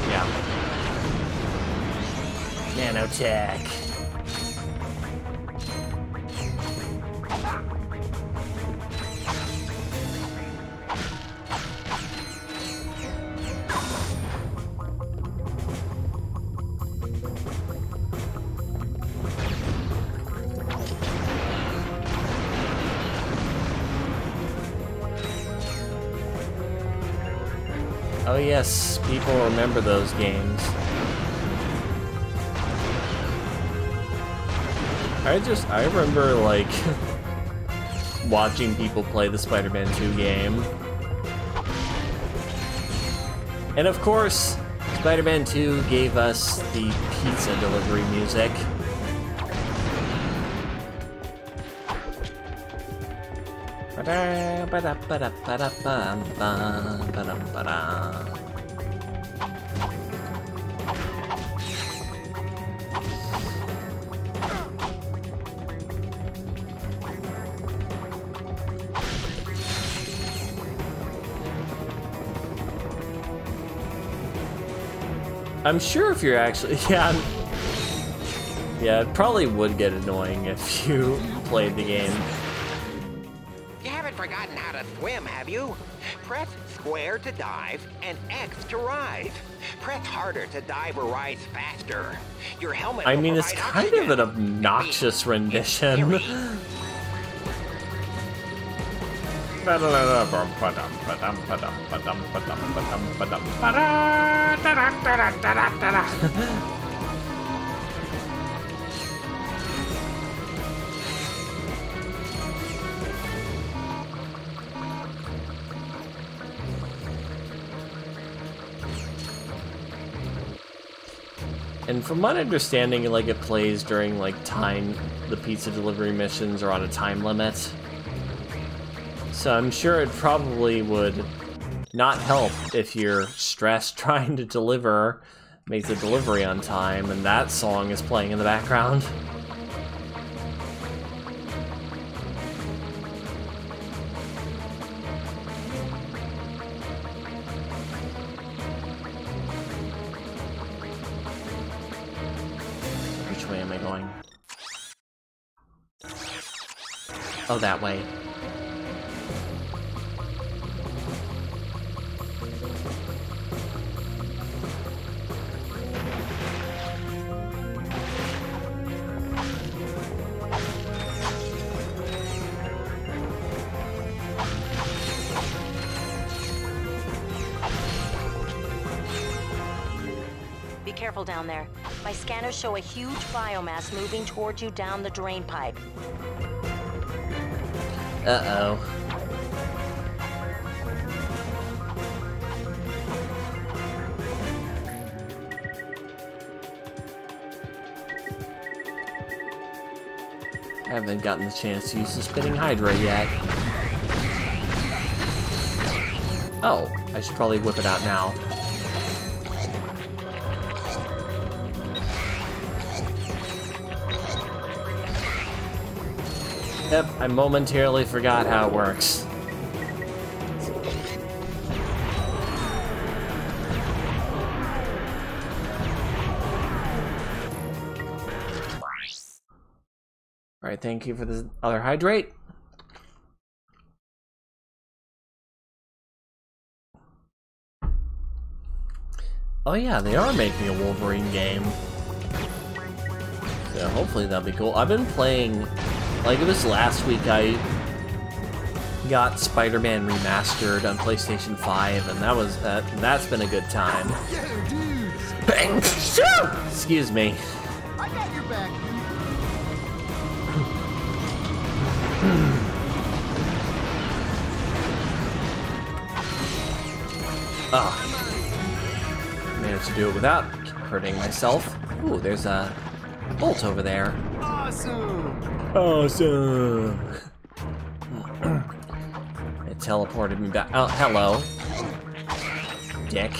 yeah. Nanotech. Oh yes, people remember those games. I remember, like, watching people play the Spider-Man 2 game. And of course, Spider-Man 2 gave us the pizza delivery music. I'm sure if you're actually, yeah, it probably would get annoying if you played the game. You haven't forgotten how to swim, have you? Press square to dive and X to rise. Press harder to dive or rise faster. Your helmet I will mean, it's provide kind oxygen. of an obnoxious rendition. And from my understanding, like, it plays during, like, the pizza delivery missions are on a time limit. So I'm sure it probably would not help if you're stressed trying to make the delivery on time, and that song is playing in the background. Which way am I going? Oh, that way. Be careful down there. My scanners show a huge biomass moving towards you down the drain pipe. Uh-oh. I haven't gotten the chance to use the spinning Hydra yet. Oh, I should probably whip it out now. Yep, I momentarily forgot how it works. Alright, thank you for the other hydrate. Oh yeah, they are making a Wolverine game. So hopefully that'll be cool. I've been playing, like this last week I got Spider-Man Remastered on PlayStation 5, and that's been a good time. Yeah, dude. Bang! Excuse me. I got your back. Managed to do it without hurting myself. Ooh, there's a bolt over there. Awesome. Awesome. It teleported me back. Oh, hello. Dick.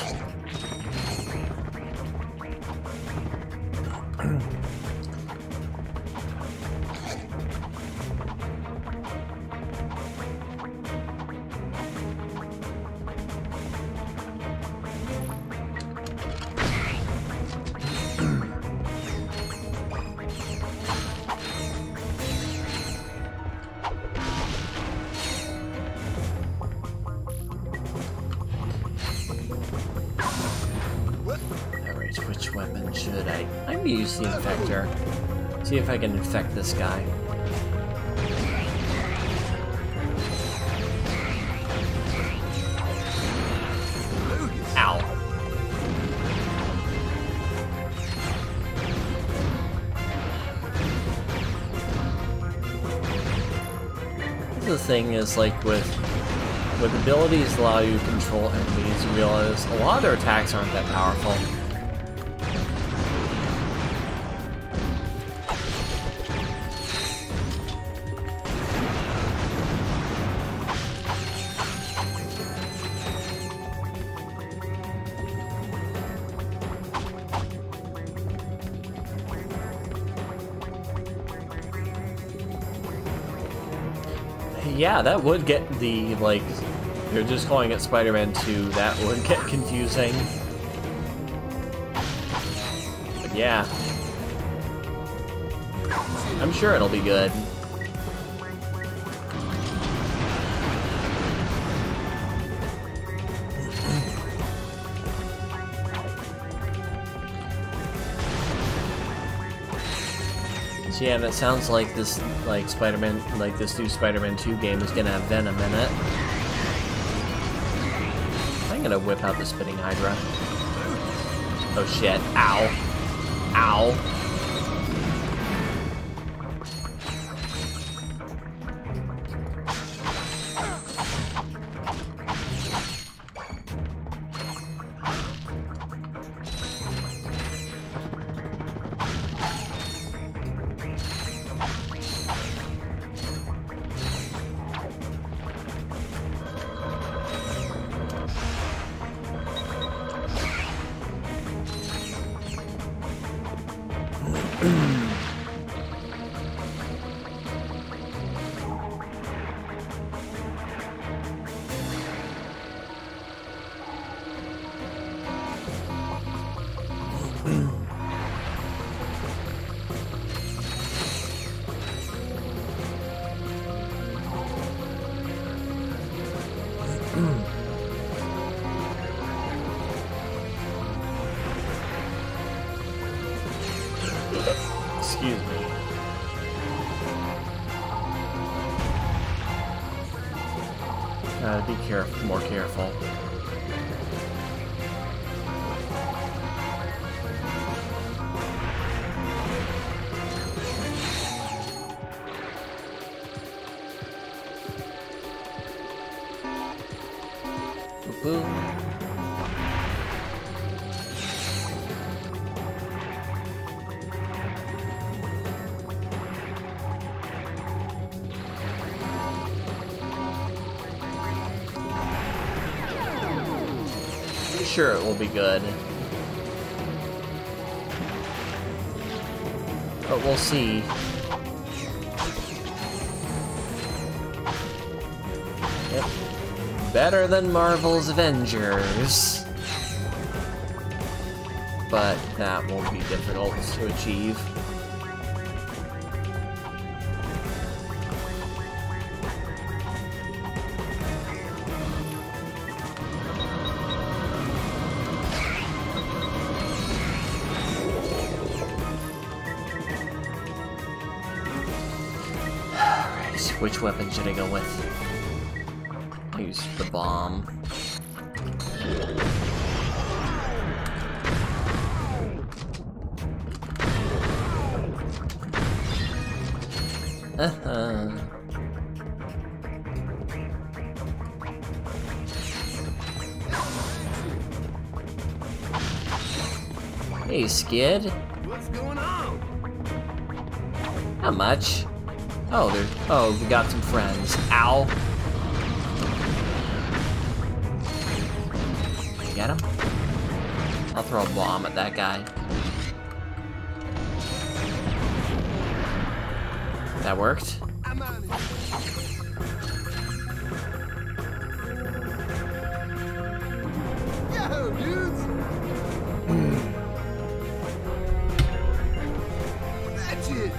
Alright, which weapon should I? I'm gonna use the infector. See if I can infect this guy. Ow. The thing is, like, with abilities allow you to control enemies, you realize a lot of their attacks aren't that powerful. Yeah, that would get the, like, you're just calling it Spider-Man 2, that would get confusing. But yeah. I'm sure it'll be good. So yeah, and it sounds like this, like, Spider-Man, like, this new Spider-Man 2 game is gonna have Venom in it. I'm gonna whip out the Spitting Hydra. Oh shit. Ow. Ow. Excuse me. Be careful, more careful. Boop. Sure, it will be good. But we'll see. Yep. Better than Marvel's Avengers. But that won't be difficult to achieve. Which weapon should I go with? I'll use the bomb. Hey, Skid. What's going on? Not much. Oh, we got some friends. Ow. Get him? I'll throw a bomb at that guy. That worked? I'm on it. Yo, dudes! That's it!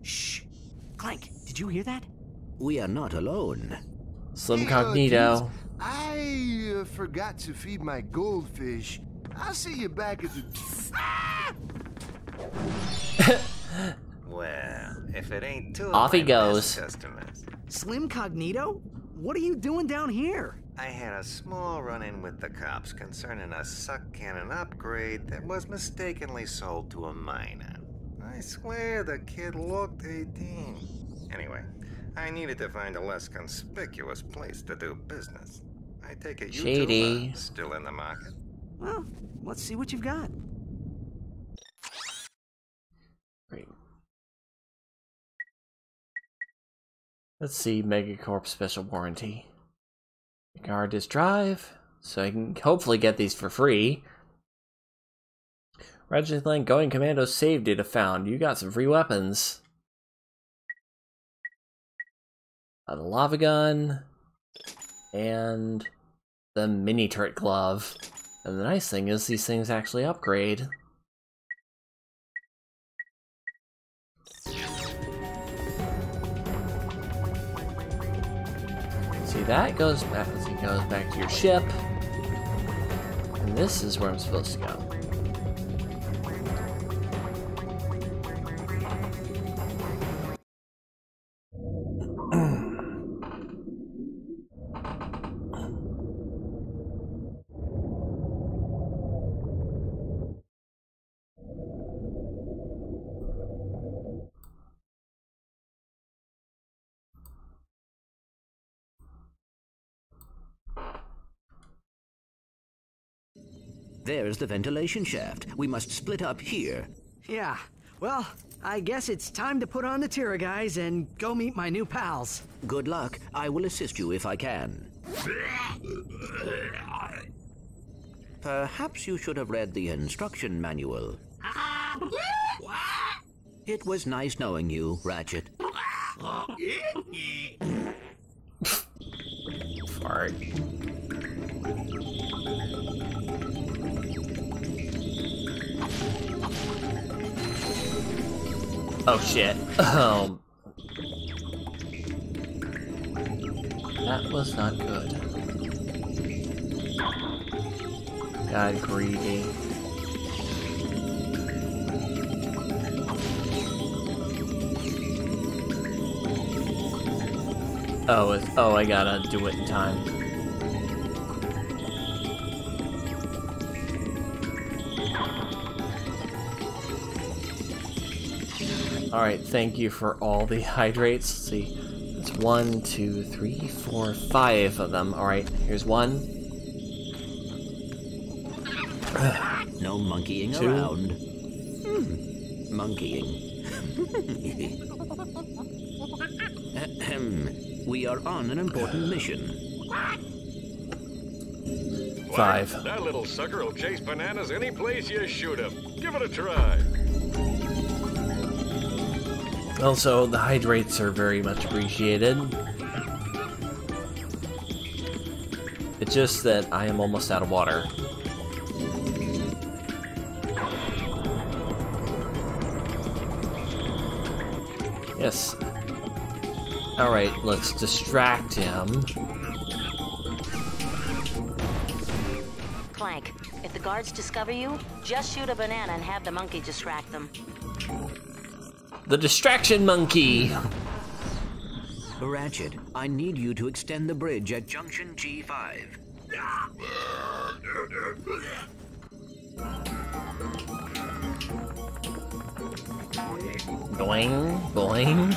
Shh! Clank, did you hear that? We are not alone. Slim Hey, Cognito. dudes, I forgot to feed my goldfish. I'll see you back at the... Well, if it ain't two Off of he my goes. best customers. Slim Cognito? What are you doing down here? I had a small run-in with the cops concerning a suck cannon upgrade that was mistakenly sold to a minor. I swear the kid looked 18. Anyway, I needed to find a less conspicuous place to do business. I take it you Shady. two are still in the market? Well, let's see what you've got. Great. Let's see, Megacorp Special Warranty. Hard disk drive, so I can hopefully get these for free. Ratchet Clank Going Commando save data found. You got some free weapons. The lava gun and the mini turret glove. And the nice thing is these things actually upgrade. See, that goes back. It goes back to your ship, and this is where I'm supposed to go. There's the ventilation shaft. We must split up here. Yeah, well, I guess it's time to put on the Tira guys and go meet my new pals. Good luck. I will assist you if I can. Perhaps you should have read the instruction manual. It was nice knowing you, Ratchet. Fart. Oh shit. That was not good. God, greedy. Oh, I gotta do it in time. Alright, thank you for all the hydrates. Let's see. It's 1, 2, 3, 4, 5 of them. Alright, here's one. No monkeying 2. around. Monkeying. Ahem. We are on an important mission. 5. That little sucker will chase bananas any place you shoot him. Give it a try. Also, the hydrates are very much appreciated. It's just that I am almost out of water. Yes. Alright, let's distract him. Clank, if the guards discover you, just shoot a banana and have the monkey distract them. The distraction monkey! Ratchet, I need you to extend the bridge at junction G5. Boing, boing.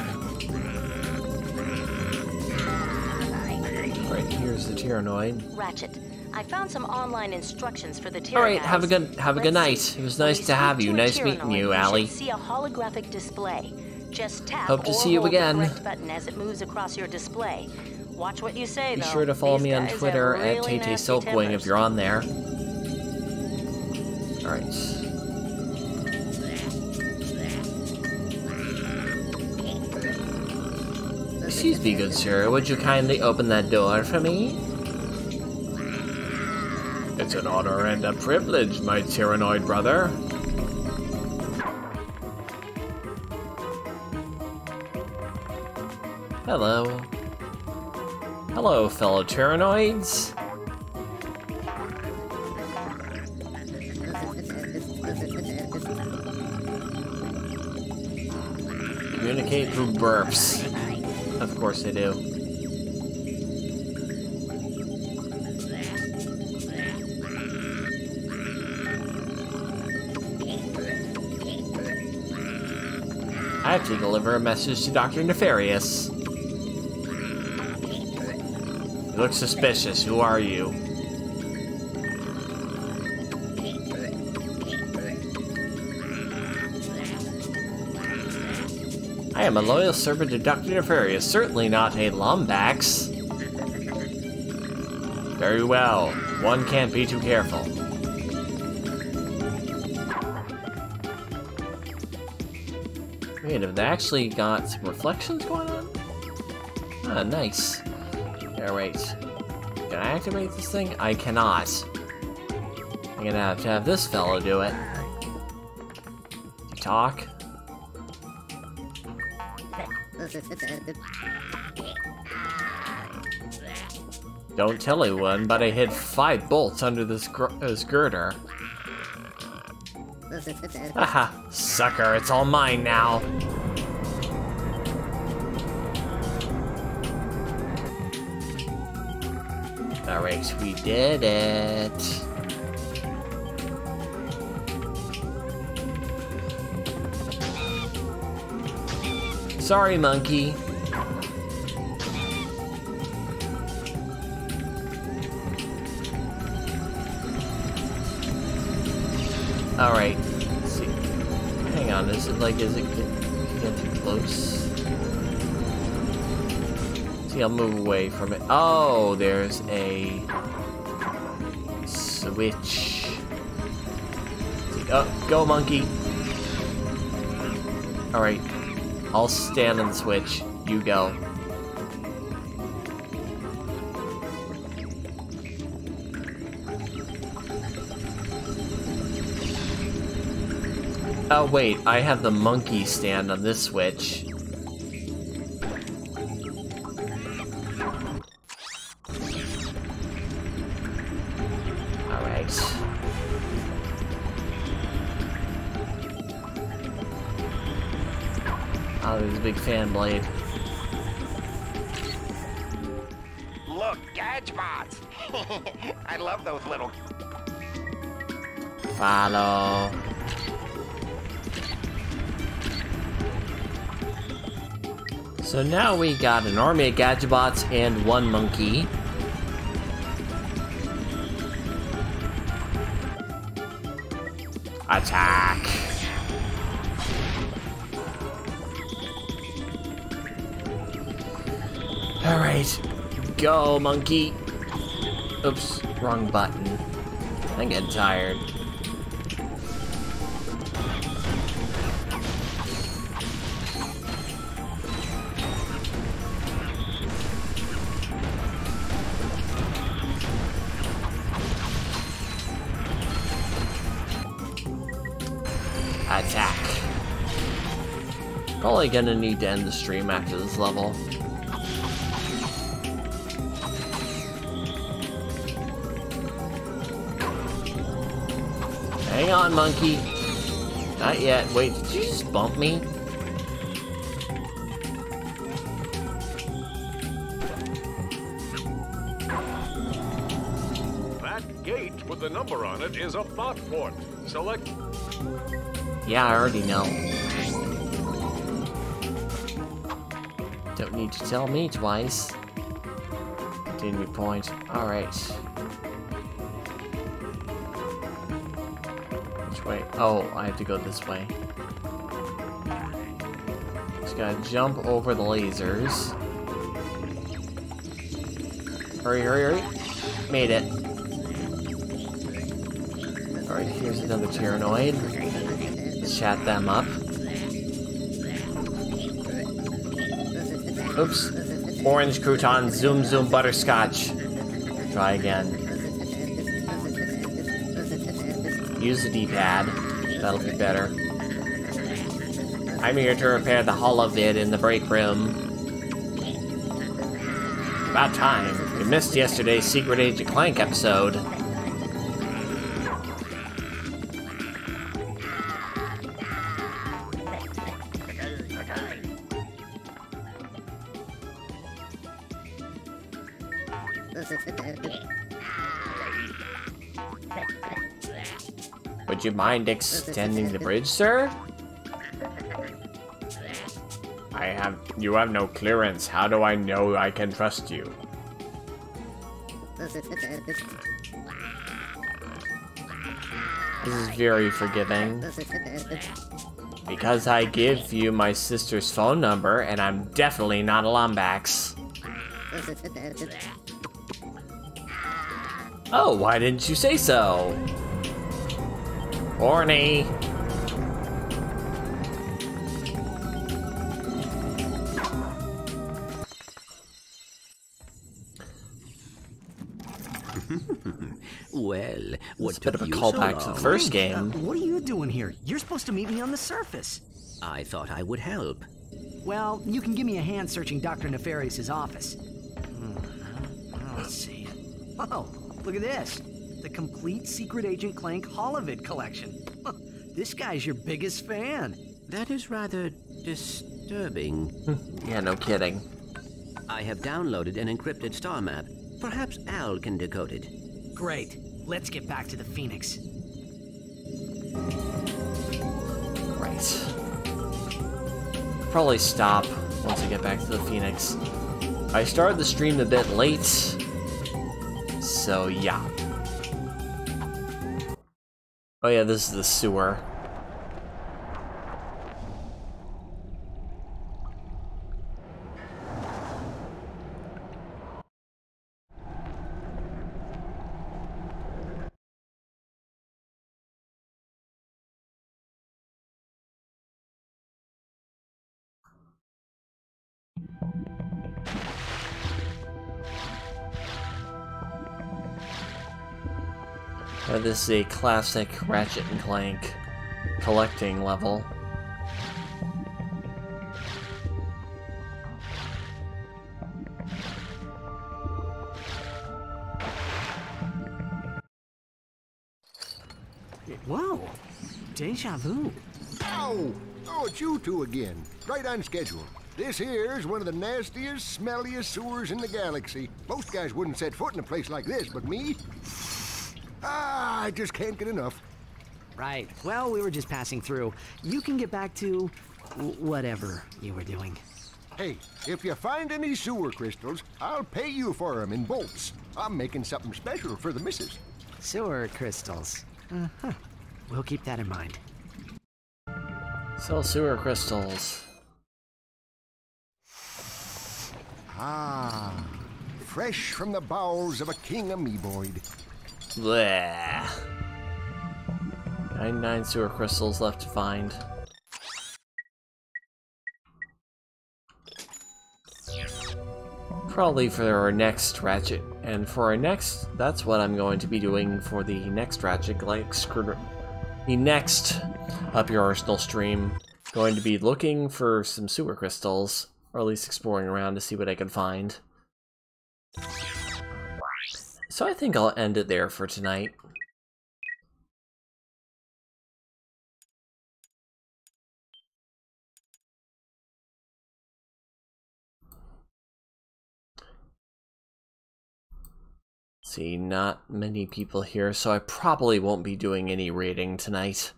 Right, here's the Tyrannoid. Ratchet, I found some online instructions for the Tyrannoid. Alright, have a good night. It was nice to have you. Nice meeting you, Allie. See a holographic display. Just tap Hope to or see you hold again. the correct button as it moves across your display. Watch what you say, Be though. sure to follow These me on guys Twitter have at really TayTay nasty Silkwing tempers. if you're on there. Alright. Excuse me, good sir. Would you kindly open that door for me? It's an honor and a privilege, my Tyrannoid brother. Hello. Hello, fellow Tyrannoids. Communicate through burps. Of course they do. I have to deliver a message to Dr. Nefarious. You look suspicious. Who are you? I am a loyal servant to Dr. Nefarious, certainly not a Lombax. Very well. One can't be too careful. Wait, have they actually got some reflections going on? Ah, nice. Alright. Can I activate this thing? I cannot. I'm gonna have to have this fellow do it. Talk. Don't tell anyone, but I hid 5 bolts under this girder. Haha, sucker, it's all mine now. Alright, we did it. Sorry, monkey. Alright, let's see. Hang on, is it getting close? See, I'll move away from it. Oh, there's a switch. Oh, go, monkey. Alright, I'll stand on the switch. You go. Oh wait, I have the monkey stand on this switch. Alright. Oh, there's a big fan blade. Look, Gadgebots! I love those little... Follow. So now we got an army of Gadgebots and 1 monkey. Attack! Alright, go, monkey! Oops, wrong button. I'm getting tired. Attack. Probably gonna need to end the stream after this level. Hang on, monkey. Not yet. Wait, did you just bump me? That gate with the number on it is a thought port. Select. Yeah, I already know. Don't need to tell me twice. Continue point. Alright. Which way? Oh, I have to go this way. Just gotta jump over the lasers. Hurry, hurry, hurry. Made it. Alright, here's another Tyrannoid. Chat them up. Oops. Orange crouton, zoom zoom butterscotch. Try again. Use the D-pad. That'll be better. I'm here to repair the holovid in the break room. About time. You missed yesterday's Secret Agent Clank episode. Would you mind extending the bridge, sir? You have no clearance. How do I know I can trust you? This is very forgiving. Because I give you my sister's phone number, and I'm definitely not a Lombax. Oh, why didn't you say so? Horny. Well, what's a bit of a callback to the first game? What are you doing here? You're supposed to meet me on the surface. I thought I would help. Well, you can give me a hand searching Dr. Nefarious' office. Let's see. Oh, look at this. The complete Secret Agent Clank holovid collection. This guy's your biggest fan. That is rather disturbing. Yeah, no kidding. I have downloaded an encrypted star map. Perhaps Al can decode it. Great. Let's get back to the Phoenix. Right. Probably stop once I get back to the Phoenix. I started the stream a bit late, so yeah. Oh yeah, this is the sewer. This is a classic Ratchet and Clank collecting level. Whoa! Deja vu. Ow! Oh, it's you two again. Right on schedule. This here's one of the nastiest, smelliest sewers in the galaxy. Most guys wouldn't set foot in a place like this, but me? I just can't get enough. Right. Well, we were just passing through. You can get back to whatever you were doing. Hey, if you find any sewer crystals, I'll pay you for them in bolts. I'm making something special for the missus. Sewer crystals. Uh-huh. We'll keep that in mind. Sell sewer crystals. Ah, fresh from the bowels of a king amoeboid. Bleh. 99 sewer crystals left to find. Probably for our next Ratchet. And for our next, that's what I'm going to be doing for the next Ratchet, like the next Up Your Arsenal stream. Going to be looking for some sewer crystals, or at least exploring around to see what I can find. So I think I'll end it there for tonight. See, not many people here, so I probably won't be doing any raiding tonight.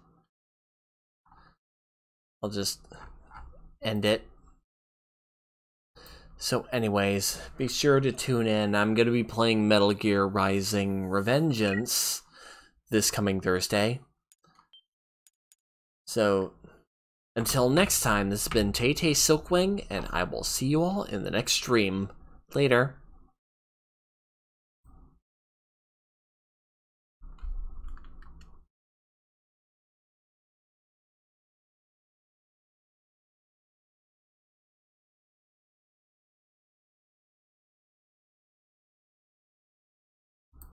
I'll just end it. So anyways, be sure to tune in. I'm going to be playing Metal Gear Rising Revengeance this coming Thursday. So, until next time, this has been TayTay Silkwing, and I will see you all in the next stream. Later.